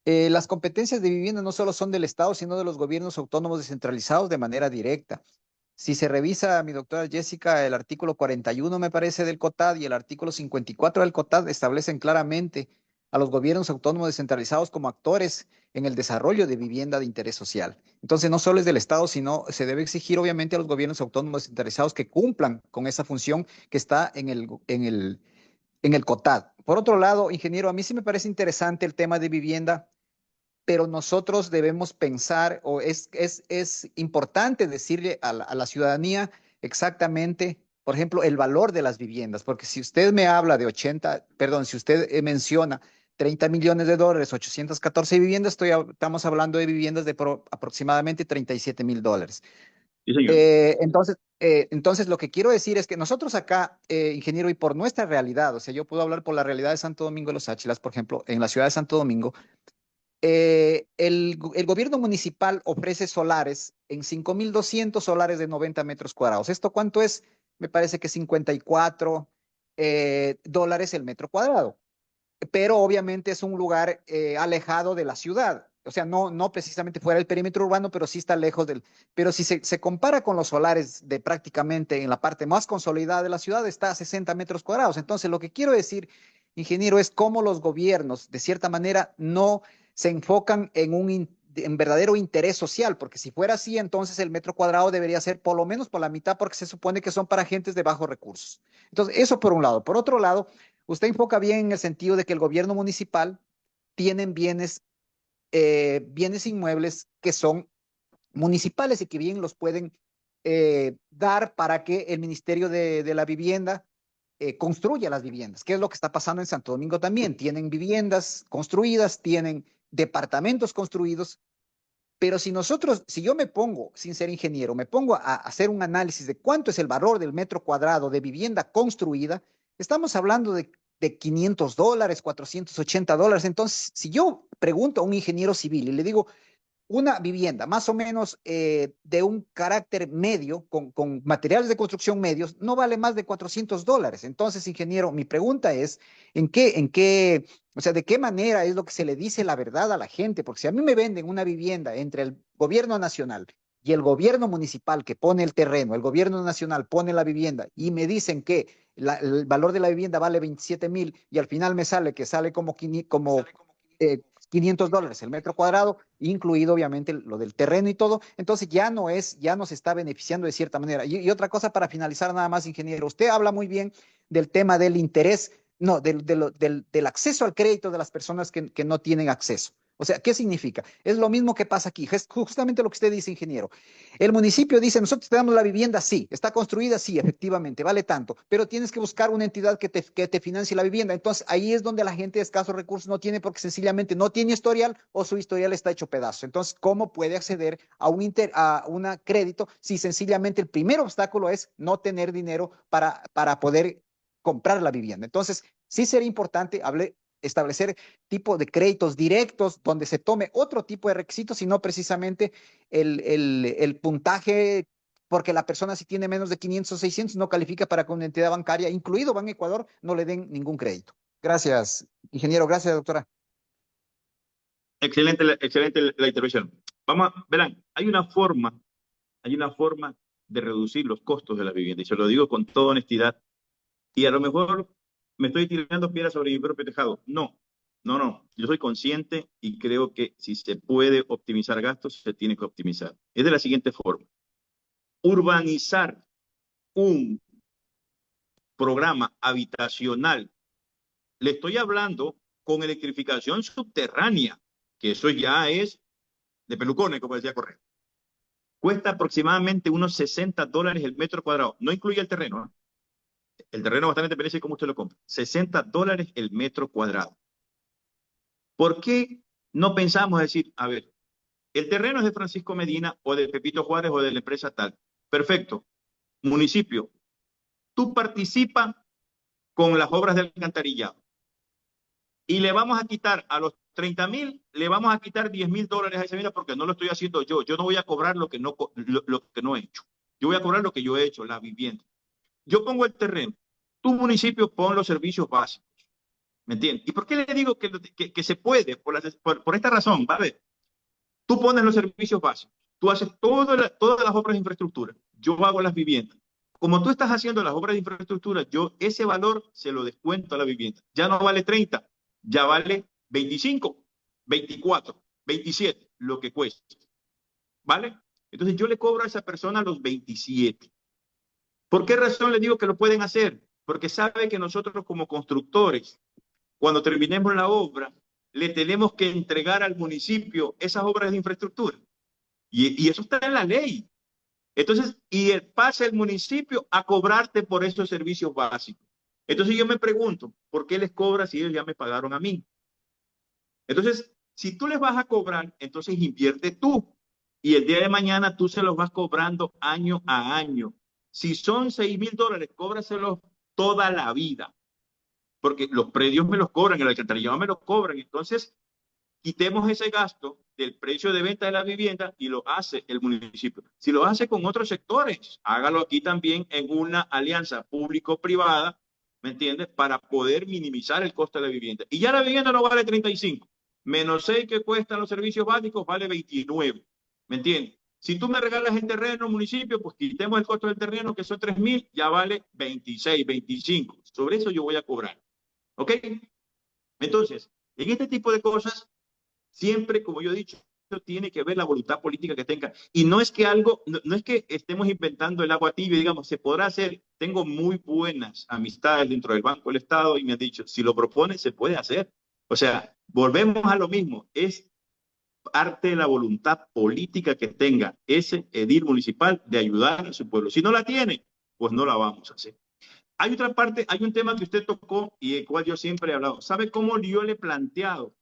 Las competencias de vivienda no solo son del Estado, sino de los gobiernos autónomos descentralizados de manera directa. Si se revisa, mi doctora Jessica, el artículo 41, me parece, del COTAD y el artículo 54 del COTAD establecen claramente a los gobiernos autónomos descentralizados como actores en el desarrollo de vivienda de interés social. Entonces, no solo es del Estado, sino se debe exigir obviamente a los gobiernos autónomos descentralizados que cumplan con esa función que está en el COTAD. Por otro lado, ingeniero, a mí sí me parece interesante el tema de vivienda, pero nosotros debemos pensar, o es importante decirle a la ciudadanía exactamente, por ejemplo, el valor de las viviendas, porque si usted me habla de 80, perdón, si usted menciona 30 millones de dólares, 814 viviendas, estamos hablando de viviendas de aproximadamente 37.000 dólares. Sí, señor. Entonces, lo que quiero decir es que nosotros acá, ingeniero, y por nuestra realidad, o sea, yo puedo hablar por la realidad de Santo Domingo de los Áchilas, por ejemplo, en la ciudad de Santo Domingo, el gobierno municipal ofrece solares en 5.200 solares de 90 metros cuadrados. ¿Esto cuánto es? Me parece que 54 dólares el metro cuadrado. Pero obviamente es un lugar alejado de la ciudad. O sea, no precisamente fuera del perímetro urbano, pero sí está lejos del... Pero si se compara con los solares de prácticamente en la parte más consolidada de la ciudad, está a 60 metros cuadrados. Entonces, lo que quiero decir, ingeniero, es cómo los gobiernos, de cierta manera, no se enfocan en verdadero interés social, porque si fuera así, entonces el metro cuadrado debería ser por lo menos por la mitad, porque se supone que son para gentes de bajos recursos. Entonces, eso por un lado. Por otro lado, usted enfoca bien en el sentido de que el gobierno municipal tienen bienes inmuebles que son municipales y que bien los pueden dar para que el Ministerio de la Vivienda construya las viviendas, que es lo que está pasando en Santo Domingo también. Tienen viviendas construidas, tienen departamentos construidos, pero si yo me pongo, sin ser ingeniero, me pongo a hacer un análisis de cuánto es el valor del metro cuadrado de vivienda construida, estamos hablando de 500 dólares, 480 dólares. Entonces, si yo pregunto a un ingeniero civil y le digo, una vivienda más o menos de un carácter medio, con materiales de construcción medios, no vale más de 400 dólares. Entonces, ingeniero, mi pregunta es, o sea, ¿de qué manera es lo que se le dice la verdad a la gente? Porque si a mí me venden una vivienda entre el gobierno nacional y el gobierno municipal que pone el terreno, el gobierno nacional pone la vivienda y me dicen que el valor de la vivienda vale 27.000 y al final me sale que sale como 500 dólares el metro cuadrado, incluido obviamente lo del terreno y todo, entonces ya no se está beneficiando de cierta manera. Y otra cosa para finalizar nada más, ingeniero, usted habla muy bien del tema del interés, no, del acceso al crédito de las personas que no tienen acceso. O sea, ¿qué significa? Es lo mismo que pasa aquí, es justamente lo que usted dice, ingeniero. El municipio dice, nosotros te damos la vivienda, sí, está construida, sí, efectivamente, vale tanto, pero tienes que buscar una entidad que te financie la vivienda. Entonces, ahí es donde la gente de escasos recursos no tiene porque sencillamente no tiene historial o su historial está hecho pedazo. Entonces, ¿cómo puede acceder a un crédito si sencillamente el primer obstáculo es no tener dinero para poder comprar la vivienda? Entonces, sí sería importante establecer tipo de créditos directos donde se tome otro tipo de requisitos y no precisamente el puntaje, porque la persona si tiene menos de 500 o 600 no califica para que una entidad bancaria, incluido Ban Ecuador, no le den ningún crédito. Gracias, ingeniero. Gracias, doctora. Excelente, excelente la intervención. Verán, hay una forma de reducir los costos de la vivienda, y se lo digo con toda honestidad, y a lo mejor me estoy tirando piedras sobre mi propio tejado. No. Yo soy consciente y creo que si se puede optimizar gastos, se tiene que optimizar. Es de la siguiente forma. Urbanizar un programa habitacional. Le estoy hablando con electrificación subterránea, que eso ya es de pelucones, como decía Correa. Cuesta aproximadamente unos 60 dólares el metro cuadrado. No incluye el terreno, ¿eh? El terreno bastante depende de cómo usted lo compra. 60 dólares el metro cuadrado. ¿Por qué no pensamos decir, a ver, el terreno es de Francisco Medina o de Pepito Juárez o de la empresa tal? Perfecto. Municipio, tú participas con las obras de alcantarillado y le vamos a quitar a los 30.000, le vamos a quitar 10.000 dólares a esa vida porque no lo estoy haciendo yo. Yo no voy a cobrar lo que no he hecho. Yo voy a cobrar lo que yo he hecho, la vivienda. Yo pongo el terreno. Tu municipio pon los servicios básicos. ¿Me entiendes? ¿Y por qué le digo que se puede? Por esta razón, ¿vale? Tú pones los servicios básicos. Tú haces todas las obras de infraestructura. Yo hago las viviendas. Como tú estás haciendo las obras de infraestructura, yo ese valor se lo descuento a la vivienda. Ya no vale 30, ya vale 25, 24, 27, lo que cueste. ¿Vale? Entonces yo le cobro a esa persona los 27. ¿Por qué razón le digo que lo pueden hacer? Porque sabe que nosotros como constructores, cuando terminemos la obra, le tenemos que entregar al municipio esas obras de infraestructura. Y eso está en la ley. Entonces, pasa el municipio a cobrarte por esos servicios básicos. Entonces yo me pregunto, ¿por qué les cobras si ellos ya me pagaron a mí? Entonces, si tú les vas a cobrar, entonces invierte tú. Y el día de mañana tú se los vas cobrando año a año. Si son $6,000, cóbraselos toda la vida. Porque los predios me los cobran, el alcantarillado me los cobran. Entonces, quitemos ese gasto del precio de venta de la vivienda y lo hace el municipio. Si lo hace con otros sectores, hágalo aquí también en una alianza público-privada, ¿me entiendes? Para poder minimizar el costo de la vivienda. Y ya la vivienda no vale 35, menos 6 que cuestan los servicios básicos, vale 29, ¿me entiendes? Si tú me regalas el terreno, municipio, pues quitemos el costo del terreno, que son 3,000, ya vale 26, 25. Sobre eso yo voy a cobrar. ¿Ok? Entonces, en este tipo de cosas, siempre, como yo he dicho, tiene que ver la voluntad política que tenga. Y no es que no es que estemos inventando el agua tibia, digamos, se podrá hacer. Tengo muy buenas amistades dentro del Banco del Estado y me han dicho, si lo propone, se puede hacer. O sea, volvemos a lo mismo. Es parte de la voluntad política que tenga ese edil municipal de ayudar a su pueblo. Si no la tiene, pues no la vamos a hacer. Hay otra parte, hay un tema que usted tocó y el cual yo siempre he hablado. ¿Sabe cómo yo le he planteado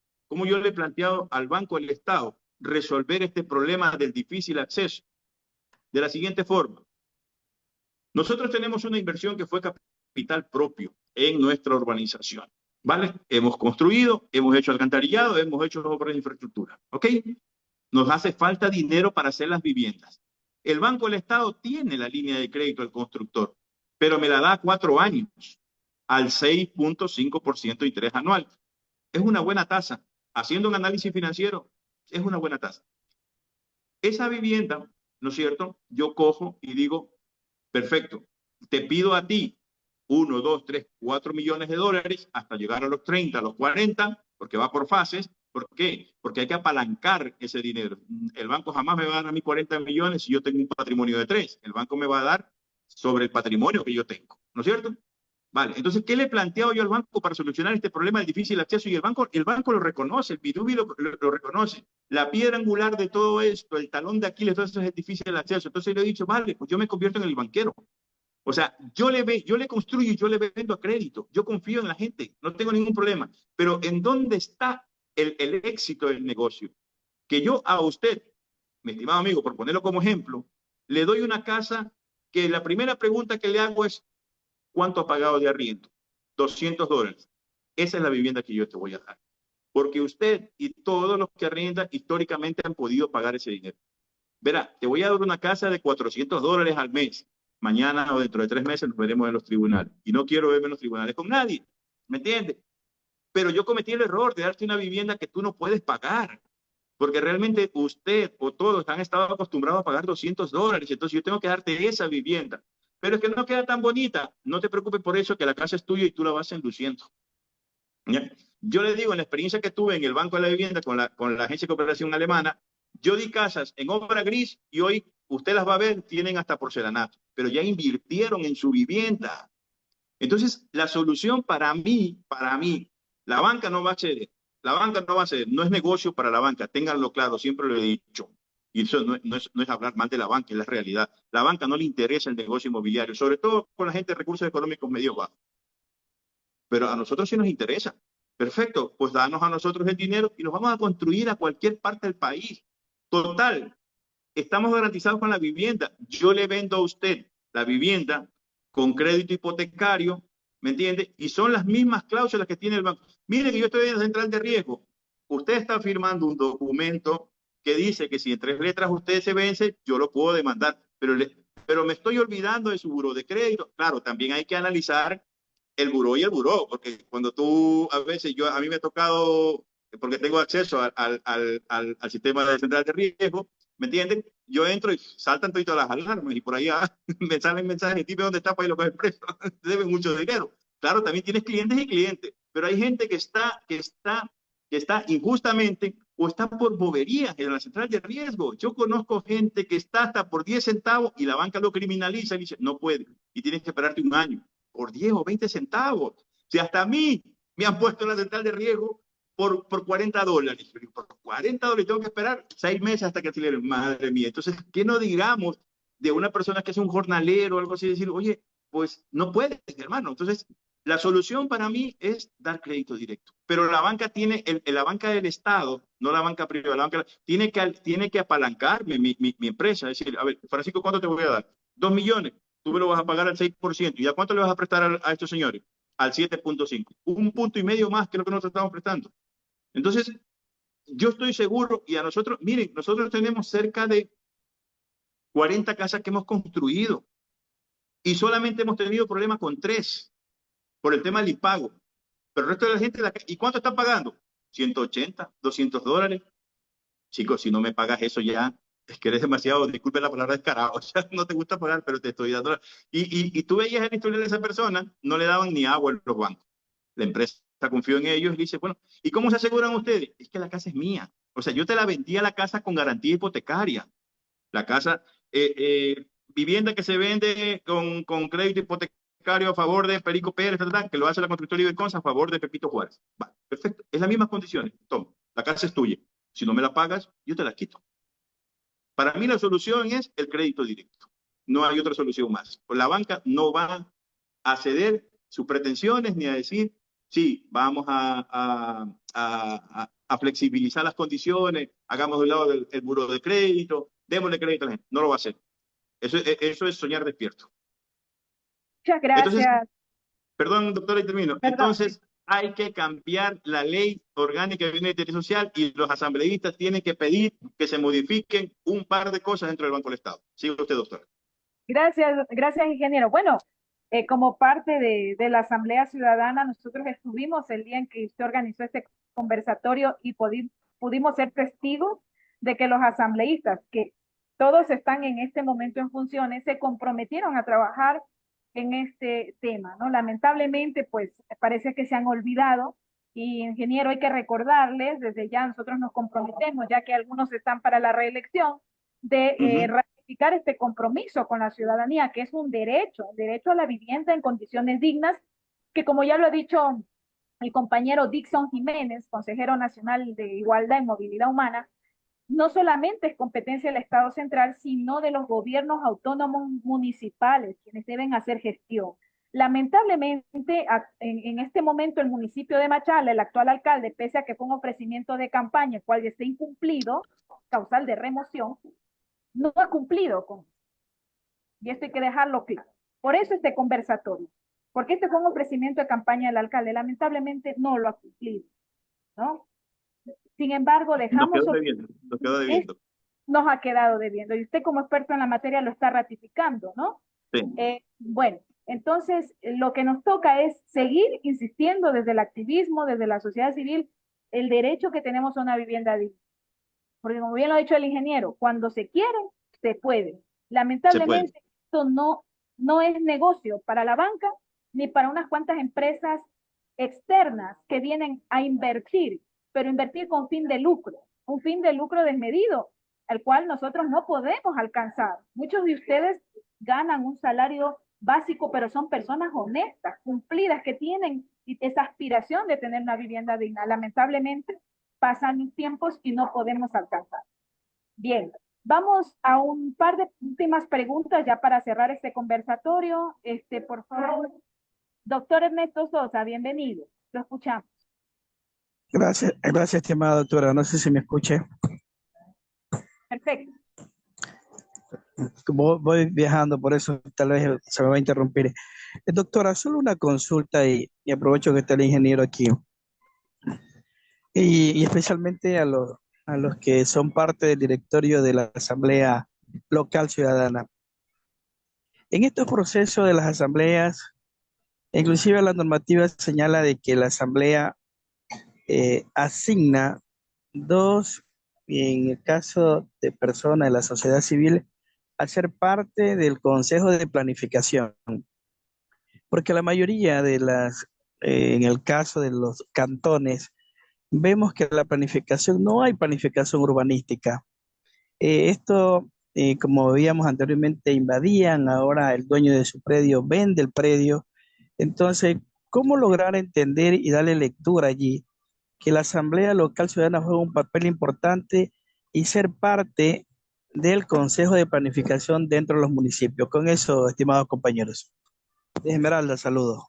al Banco del Estado resolver este problema del difícil acceso? De la siguiente forma. Nosotros tenemos una inversión que fue capital propio en nuestra urbanización. ¿Vale? Hemos construido, hemos hecho alcantarillado, hemos hecho obras de infraestructura. ¿Ok? Nos hace falta dinero para hacer las viviendas. El Banco del Estado tiene la línea de crédito al constructor, pero me la da a 4 años, al 6.5% de interés anual. Es una buena tasa. Haciendo un análisis financiero, es una buena tasa. Esa vivienda, ¿no es cierto? Yo cojo y digo, perfecto, te pido a ti 1, 2, 3, 4 millones de dólares hasta llegar a los 30, a los 40, porque va por fases. ¿Por qué? Porque hay que apalancar ese dinero. El banco jamás me va a dar a mí 40 millones si yo tengo un patrimonio de 3. El banco me va a dar sobre el patrimonio que yo tengo, ¿no es cierto? Vale, entonces, ¿qué le he planteado yo al banco para solucionar este problema del difícil acceso? Y el banco lo reconoce, el Bidubi lo reconoce. La piedra angular de todo esto, el talón de Aquiles, todo eso es el difícil acceso. Entonces le he dicho, vale, pues yo me convierto en el banquero. O sea, yo le construyo y yo le vendo a crédito. Yo confío en la gente, no tengo ningún problema. Pero ¿en dónde está el éxito del negocio? Que yo a usted, mi estimado amigo, por ponerlo como ejemplo, le doy una casa que la primera pregunta que le hago es, ¿cuánto ha pagado de arriendo? $200. Esa es la vivienda que yo te voy a dar. Porque usted y todos los que arriendan históricamente han podido pagar ese dinero. Verá, te voy a dar una casa de $400 al mes. Mañana o dentro de 3 meses nos veremos en los tribunales. Y no quiero verme en los tribunales con nadie. ¿Me entiendes? Pero yo cometí el error de darte una vivienda que tú no puedes pagar. Porque realmente usted o todos han estado acostumbrados a pagar $200. Entonces yo tengo que darte esa vivienda. Pero es que no queda tan bonita. No te preocupes por eso, que la casa es tuya y tú la vas enluciendo. ¿Ya? Yo le digo, en la experiencia que tuve en el Banco de la Vivienda con la Agencia de Cooperación Alemana, yo di casas en obra gris y hoy usted las va a ver, tienen hasta porcelanato, pero ya invirtieron en su vivienda. Entonces, la solución para mí, la banca no va a ceder. La banca no va a ceder. No es negocio para la banca, ténganlo claro, siempre lo he dicho. Y eso no es hablar mal de la banca, es la realidad. La banca no le interesa el negocio inmobiliario, sobre todo con la gente de recursos económicos medio bajos. Pero a nosotros sí nos interesa. Perfecto, pues danos a nosotros el dinero y nos vamos a construir a cualquier parte del país. Total, estamos garantizados con la vivienda. Yo le vendo a usted la vivienda con crédito hipotecario, ¿me entiende? Y son las mismas cláusulas que tiene el banco. Mire que yo estoy en la central de riesgo. Usted está firmando un documento que dice que si en 3 letras usted se vence, yo lo puedo demandar. Pero me estoy olvidando de su buró de crédito. Claro, también hay que analizar el buró y el buró, porque cuando tú, a veces, a mí me ha tocado, porque tengo acceso al sistema de central de riesgo, ¿me entienden? Yo entro y saltan todas las alarmas y por ahí me salen mensajes de tipo dónde está para ir lo que es preso. Deben mucho dinero. Claro, también tienes clientes y clientes. pero hay gente que está injustamente o está por boberías en la central de riesgo. Yo conozco gente que está hasta por 10 centavos y la banca lo criminaliza y dice, no puede, y tienes que esperarte un año por 10 o 20 centavos. Si hasta a mí me han puesto en la central de riesgo por $40. Por $40 tengo que esperar 6 meses hasta que acelere. Madre mía. Entonces, ¿qué no digamos de una persona que es un jornalero o algo así? Decir, oye, pues no puedes, hermano. Entonces, la solución para mí es dar crédito directo. Pero la banca la banca del Estado, no la banca privada, la banca tiene que apalancarme mi empresa. Es decir, a ver, Francisco, ¿cuánto te voy a dar? 2 millones. Tú me lo vas a pagar al 6%. ¿Y a cuánto le vas a prestar a estos señores? Al 7.5. 1,5 puntos más que lo que nosotros estamos prestando. Entonces, yo estoy seguro, y a nosotros, miren, nosotros tenemos cerca de 40 casas que hemos construido y solamente hemos tenido problemas con 3 por el tema del impago. Pero el resto de la gente, ¿y cuánto están pagando? 180, $200. Chicos, si no me pagas eso ya, es que eres demasiado, disculpe la palabra descarado, o sea, no te gusta pagar, pero te estoy dando. Y tú veías el historial de esa persona, no le daban ni agua a los bancos. La empresa confió en ellos y dice, bueno, ¿y cómo se aseguran ustedes? Es que la casa es mía. O sea, yo te la vendía la casa con garantía hipotecaria. La casa, vivienda que se vende con crédito hipotecario a favor de Perico Pérez, que lo hace la constructora Iberconsa a favor de Pepito Juárez. Va, perfecto. Es las mismas condiciones. Toma, la casa es tuya. Si no me la pagas, yo te la quito. Para mí la solución es el crédito directo. No hay otra solución más. La banca no va a ceder sus pretensiones ni a decir, sí, vamos a flexibilizar las condiciones, hagamos de un lado el buró de crédito, démosle crédito a la gente. No lo va a hacer. Eso es soñar despierto. Muchas gracias. Entonces, perdón, doctora, y termino. Perdón. Entonces, hay que cambiar la ley orgánica de bienestar social y los asambleístas tienen que pedir que se modifiquen un par de cosas dentro del Banco del Estado. Sigue usted, doctora. Gracias, ingeniero. Bueno, como parte de la Asamblea Ciudadana, nosotros estuvimos el día en que usted organizó este conversatorio y pudimos ser testigos de que los asambleístas, que todos están en este momento en funciones, se comprometieron a trabajar en este tema, ¿no? Lamentablemente, pues parece que se han olvidado y, ingeniero, hay que recordarles, desde ya nosotros nos comprometemos, ya que algunos están para la reelección, de ratificar este compromiso con la ciudadanía, que es un derecho a la vivienda en condiciones dignas, que como ya lo ha dicho el compañero Dixon Jiménez, consejero nacional de Igualdad y Movilidad Humana, no solamente es competencia del Estado central, sino de los gobiernos autónomos municipales, quienes deben hacer gestión. Lamentablemente, en este momento, el municipio de Machala, el actual alcalde, pese a que fue un ofrecimiento de campaña, el cual ya está incumplido, causal de remoción, no ha cumplido con. Y esto hay que dejarlo claro. Por eso este conversatorio, porque este fue un ofrecimiento de campaña del alcalde, lamentablemente no lo ha cumplido, ¿no? Sin embargo, dejamos... Nos quedó debiendo. Nos ha quedado debiendo. Y usted como experto en la materia lo está ratificando, ¿no? Sí. Bueno, entonces lo que nos toca es seguir insistiendo desde el activismo, desde la sociedad civil, el derecho que tenemos a una vivienda digna. Porque como bien lo ha dicho el ingeniero, cuando se quiere, se puede. Lamentablemente, esto no es negocio para la banca ni para unas cuantas empresas externas que vienen a invertir, pero invertir con fin de lucro, un fin de lucro desmedido, al cual nosotros no podemos alcanzar. Muchos de ustedes ganan un salario básico, pero son personas honestas, cumplidas, que tienen esa aspiración de tener una vivienda digna. Lamentablemente, pasan los tiempos y no podemos alcanzar. Bien, vamos a un par de últimas preguntas ya para cerrar este conversatorio. Por favor, doctor Ernesto Sosa, bienvenido. Lo escuchamos. Gracias, estimada doctora. No sé si me escuche. Perfecto. Voy viajando, por eso tal vez se me va a interrumpir. Doctora, solo una consulta y aprovecho que está el ingeniero aquí. Y especialmente a los que son parte del directorio de la Asamblea Local Ciudadana. En estos procesos de las asambleas, inclusive la normativa señala de que la Asamblea asigna 2, en el caso de personas de la sociedad civil, a ser parte del Consejo de Planificación. Porque la mayoría de las en el caso de los cantones, vemos que la planificación, no hay planificación urbanística. Esto, como veíamos anteriormente, invadían, ahora el dueño de su predio vende el predio. Entonces, ¿cómo lograr entender y darle lectura allí que la Asamblea Local Ciudadana juega un papel importante y ser parte del Consejo de Planificación dentro de los municipios? Con eso, estimados compañeros. De Esmeralda, saludos.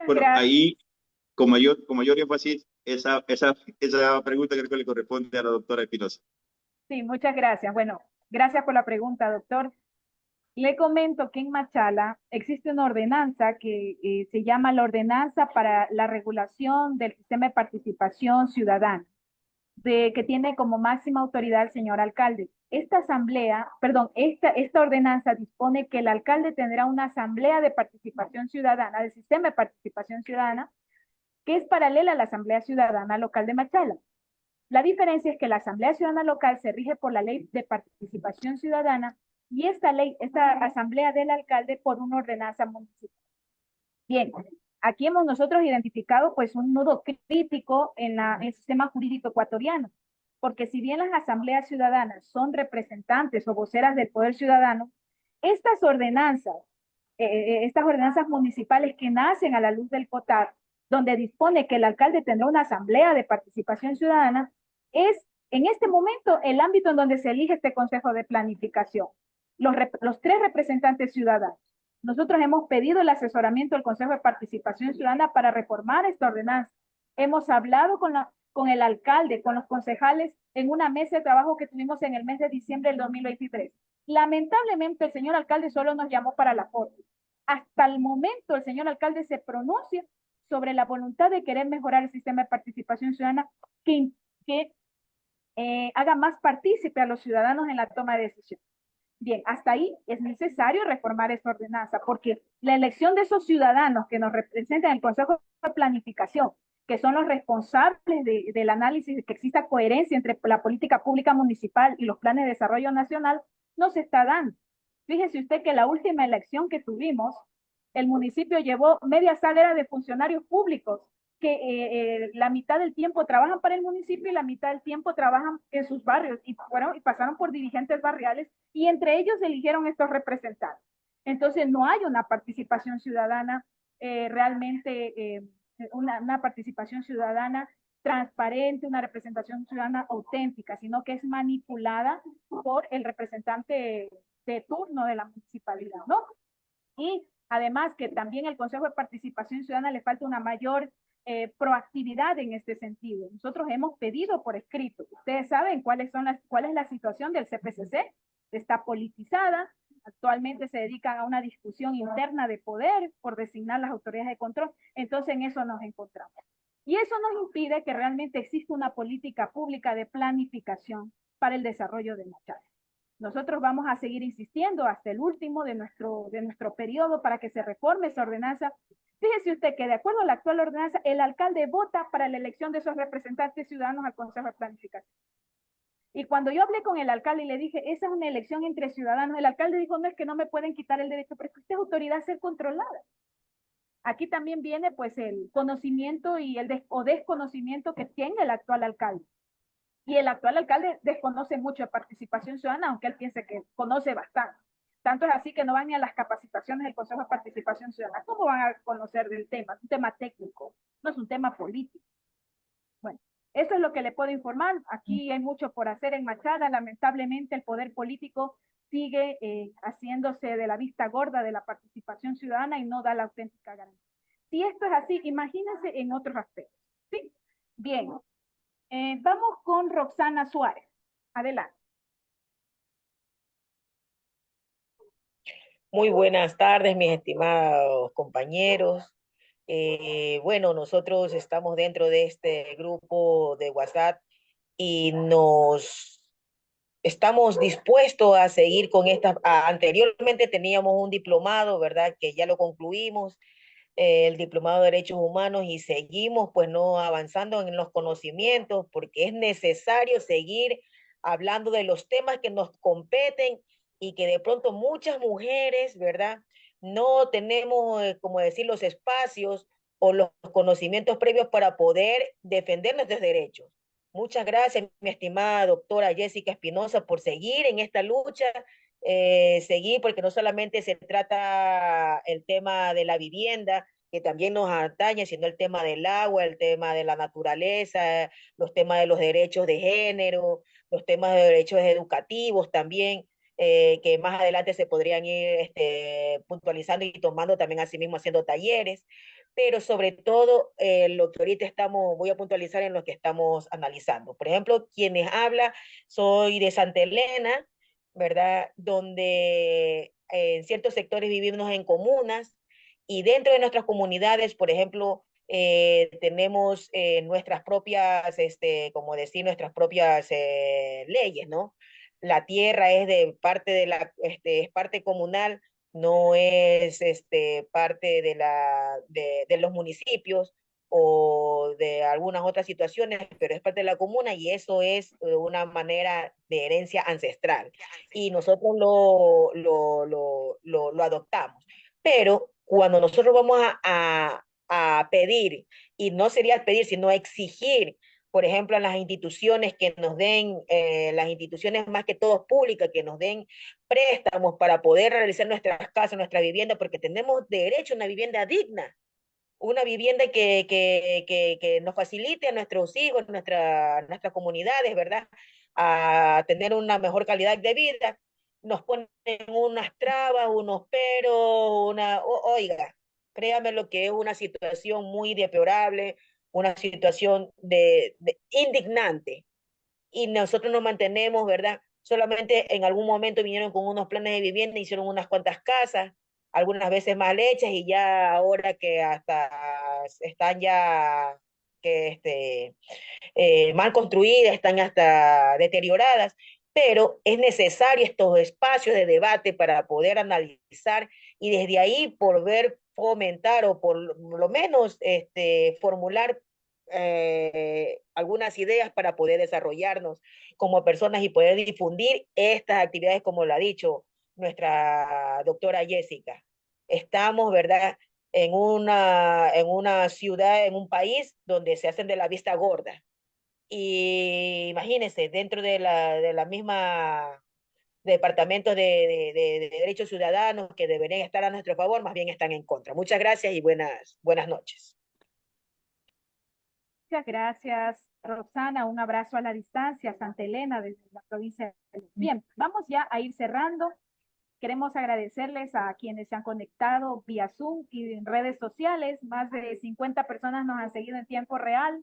Bueno, Gracias. ahí, con mayor énfasis, esa pregunta creo que le corresponde a la doctora Espinosa. Sí, muchas gracias. Bueno, gracias por la pregunta, doctor. Le comento que en Machala existe una ordenanza que se llama la Ordenanza para la Regulación del Sistema de Participación Ciudadana, que tiene como máxima autoridad el señor alcalde. Esta ordenanza dispone que el alcalde tendrá una asamblea de participación ciudadana, del sistema de participación ciudadana, que es paralela a la Asamblea Ciudadana Local de Machala. La diferencia es que la Asamblea Ciudadana Local se rige por la Ley de Participación Ciudadana y esta asamblea del alcalde por una ordenanza municipal. Bien, aquí hemos nosotros identificado pues un nudo crítico en el sistema jurídico ecuatoriano, porque si bien las asambleas ciudadanas son representantes o voceras del poder ciudadano, estas ordenanzas municipales que nacen a la luz del COTAR, donde dispone que el alcalde tendrá una asamblea de participación ciudadana, es en este momento el ámbito en donde se elige este consejo de planificación. Los tres representantes ciudadanos. Nosotros hemos pedido el asesoramiento del Consejo de Participación Ciudadana para reformar esta ordenanza. Hemos hablado con el alcalde, con los concejales, en una mesa de trabajo que tuvimos en el mes de diciembre del 2023. Lamentablemente, el señor alcalde solo nos llamó para la foto. Hasta el momento, el señor alcalde se pronuncia sobre la voluntad de querer mejorar el sistema de participación ciudadana que haga más partícipe a los ciudadanos en la toma de decisiones. Bien, hasta ahí es necesario reformar esta ordenanza, porque la elección de esos ciudadanos que nos representan en el Consejo de Planificación, que son los responsables del análisis de que exista coherencia entre la política pública municipal y los planes de desarrollo nacional, no se está dando. Fíjese usted que la última elección que tuvimos, el municipio llevó media sala de funcionarios públicos que la mitad del tiempo trabajan para el municipio y la mitad del tiempo trabajan en sus barrios y pasaron por dirigentes barriales y entre ellos eligieron estos representantes. Entonces no hay una participación ciudadana realmente, una participación ciudadana transparente, una representación ciudadana auténtica, sino que es manipulada por el representante de turno de la municipalidad, ¿no? Y además que también el Consejo de Participación Ciudadana le falta una mayor proactividad en este sentido. Nosotros hemos pedido por escrito. Ustedes saben cuál es la situación del CPCC. Está politizada. Actualmente se dedican a una discusión interna de poder por designar las autoridades de control. Entonces en eso nos encontramos. Y eso nos impide que realmente exista una política pública de planificación para el desarrollo de Machala. Nosotros vamos a seguir insistiendo hasta el último de nuestro periodo para que se reforme esa ordenanza. Fíjese usted que de acuerdo a la actual ordenanza, el alcalde vota para la elección de esos representantes ciudadanos al Consejo de Planificación. Y cuando yo hablé con el alcalde y le dije, esa es una elección entre ciudadanos, el alcalde dijo, no, es que no me pueden quitar el derecho, pero es que usted es autoridad a ser controlada. Aquí también viene pues el conocimiento y o desconocimiento que tiene el actual alcalde. Y el actual alcalde desconoce mucho de participación ciudadana, aunque él piense que conoce bastante. Tanto es así que no van ni a las capacitaciones del Consejo de Participación Ciudadana. ¿Cómo van a conocer del tema? Es un tema técnico, no es un tema político. Bueno, eso es lo que le puedo informar. Aquí hay mucho por hacer en Machala. Lamentablemente el poder político sigue haciéndose de la vista gorda de la participación ciudadana y no da la auténtica garantía. Si esto es así, imagínense en otros aspectos. ¿Sí? Bien. Vamos con Roxana Suárez. Adelante. Muy buenas tardes, mis estimados compañeros. Bueno, nosotros estamos dentro de este grupo de WhatsApp y nos estamos dispuestos a seguir con esta. Anteriormente teníamos un diplomado, ¿verdad? Que ya lo concluimos, el diplomado de Derechos Humanos, y seguimos pues no avanzando en los conocimientos porque es necesario seguir hablando de los temas que nos competen y que de pronto muchas mujeres, ¿verdad? no tenemos, como decir, los espacios o los conocimientos previos para poder defender nuestros derechos. Muchas gracias, mi estimada doctora Jessica Espinosa, por seguir en esta lucha, seguir porque no solamente se trata el tema de la vivienda, que también nos atañe, sino el tema del agua, el tema de la naturaleza, los temas de los derechos de género, los temas de derechos educativos también, que más adelante se podrían ir puntualizando y tomando también así mismo haciendo talleres, pero sobre todo lo que ahorita voy a puntualizar en lo que estamos analizando. Por ejemplo, quienes habla, soy de Santa Elena, ¿verdad? Donde en ciertos sectores vivimos en comunas y dentro de nuestras comunidades, por ejemplo, tenemos nuestras propias, como decir, nuestras propias leyes, ¿no? La tierra es de parte de es parte comunal, no es parte de los municipios o de algunas otras situaciones, pero es parte de la comuna y eso es una manera de herencia ancestral. Y nosotros lo adoptamos. Pero cuando nosotros vamos a pedir, y no sería pedir, sino exigir, por ejemplo, a las instituciones que nos den, las instituciones más que todo públicas, que nos den préstamos para poder realizar nuestras casas, nuestra vivienda, porque tenemos derecho a una vivienda digna, una vivienda que nos facilite a nuestros hijos, nuestras comunidades, ¿verdad? A tener una mejor calidad de vida. Nos ponen unas trabas, unos peros, oiga, créame lo que es una situación muy deplorable, una situación indignante. Y nosotros nos mantenemos, ¿verdad? Solamente en algún momento vinieron con unos planes de vivienda, hicieron unas cuantas casas, algunas veces mal hechas y ya ahora que hasta están ya mal construidas, están hasta deterioradas, pero es necesario estos espacios de debate para poder analizar y desde ahí poder fomentar o por lo menos formular algunas ideas para poder desarrollarnos como personas y poder difundir estas actividades como lo ha dicho nuestra doctora Jessica. Estamos, ¿verdad?, en una ciudad, en un país donde se hacen de la vista gorda. Y imagínense, dentro de la misma departamento de derechos ciudadanos que deberían estar a nuestro favor, más bien están en contra. Muchas gracias y buenas noches. Muchas gracias, Roxana. Un abrazo a la distancia, Santa Elena, desde la provincia. Bien, vamos ya a ir cerrando. Queremos agradecerles a quienes se han conectado vía Zoom y en redes sociales. Más de 50 personas nos han seguido en tiempo real.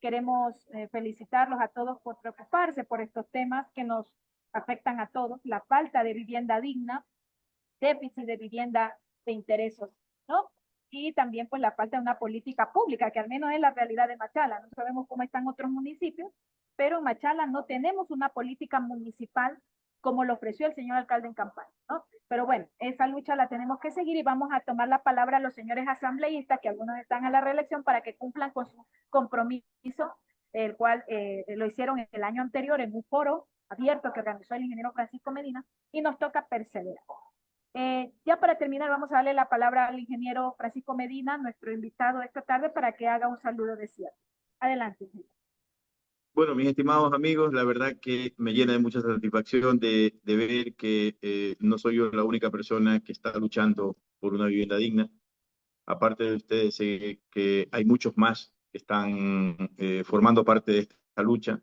Queremos felicitarlos a todos por preocuparse por estos temas que nos afectan a todos. La falta de vivienda digna, déficit de vivienda de interés, ¿no? Y también pues la falta de una política pública, que al menos es la realidad de Machala. No sabemos cómo están otros municipios, pero en Machala no tenemos una política municipal como lo ofreció el señor alcalde en campaña, ¿no? Pero bueno, esa lucha la tenemos que seguir y vamos a tomar la palabra a los señores asambleístas, que algunos están a la reelección, para que cumplan con su compromiso, el cual lo hicieron el año anterior en un foro abierto que organizó el ingeniero Francisco Medina, y nos toca perseverar. Ya para terminar, vamos a darle la palabra al ingeniero Francisco Medina, nuestro invitado esta tarde, para que haga un saludo de cierre. Adelante, ingeniero. Bueno, mis estimados amigos, la verdad que me llena de mucha satisfacción de ver que no soy yo la única persona que está luchando por una vivienda digna. Aparte de ustedes, sé que hay muchos más que están formando parte de esta lucha.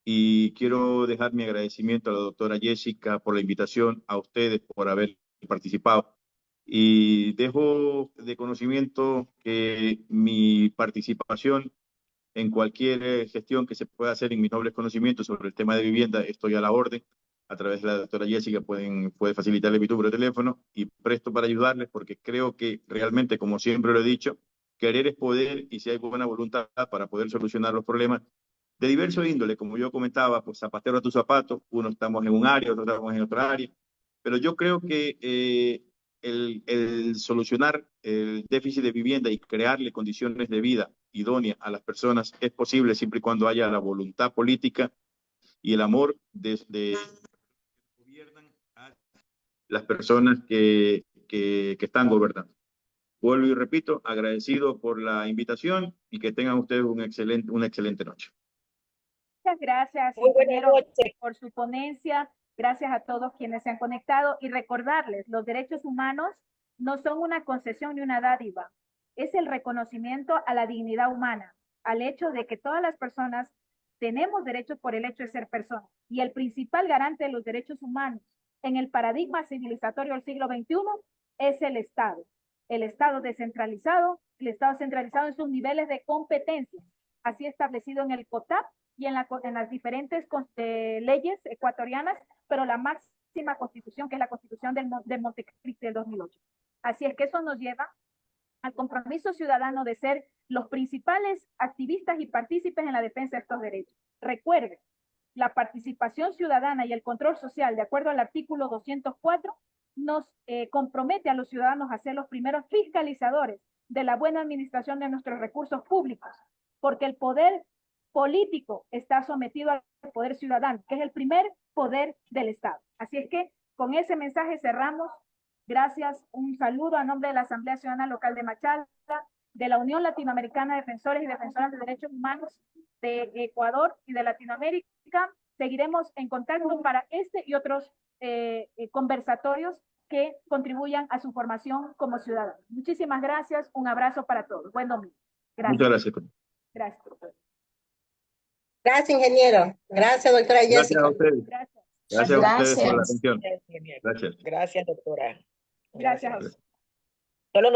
Y quiero dejar mi agradecimiento a la doctora Jessica por la invitación, a ustedes por haber participado. Y dejo de conocimiento que mi participación en cualquier gestión que se pueda hacer en mis nobles conocimientos sobre el tema de vivienda, estoy a la orden. A través de la doctora Jessica puede facilitarle mi número de teléfono y presto para ayudarles, porque creo que realmente, como siempre lo he dicho, querer es poder, y si hay buena voluntad para poder solucionar los problemas de diverso índole, como yo comentaba, pues zapatero a tu zapato, uno estamos en un área, otro estamos en otra área, pero yo creo que el solucionar el déficit de vivienda y crearle condiciones de vida idóneas a las personas es posible siempre y cuando haya la voluntad política y el amor de gobiernan a las personas que que están gobernando. Vuelvo y repito, agradecido por la invitación y que tengan ustedes una excelente noche. Muchas gracias, Muy buenas ingeniero, noches. por su ponencia. Gracias a todos quienes se han conectado y recordarles, los derechos humanos no son una concesión ni una dádiva. Es el reconocimiento a la dignidad humana, al hecho de que todas las personas tenemos derechos por el hecho de ser personas. Y el principal garante de los derechos humanos en el paradigma civilizatorio del siglo XXI es el Estado. El Estado descentralizado, el Estado centralizado en sus niveles de competencia, así establecido en el COTAP y en las diferentes leyes ecuatorianas, pero la máxima constitución, que es la constitución de Montecristi del 2008. Así es que eso nos lleva al compromiso ciudadano de ser los principales activistas y partícipes en la defensa de estos derechos. Recuerden, la participación ciudadana y el control social, de acuerdo al artículo 204, nos compromete a los ciudadanos a ser los primeros fiscalizadores de la buena administración de nuestros recursos públicos, porque el poder político está sometido al poder ciudadano, que es el primer poder del Estado. Así es que con ese mensaje cerramos. Gracias, un saludo a nombre de la Asamblea Ciudadana Local de Machala, de la Unión Latinoamericana de Defensores y Defensoras de Derechos Humanos de Ecuador y de Latinoamérica. Seguiremos en contacto para este y otros conversatorios que contribuyan a su formación como ciudadanos. Muchísimas gracias, un abrazo para todos. Buen domingo. Gracias. Muchas gracias. Gracias, doctor. Gracias, ingeniero. Gracias, doctora Gracias Jessica. a ustedes. Gracias. Gracias a ustedes por la Gracias. atención. Gracias, Gracias. Gracias, doctora. Gracias a Gracias. usted. Solo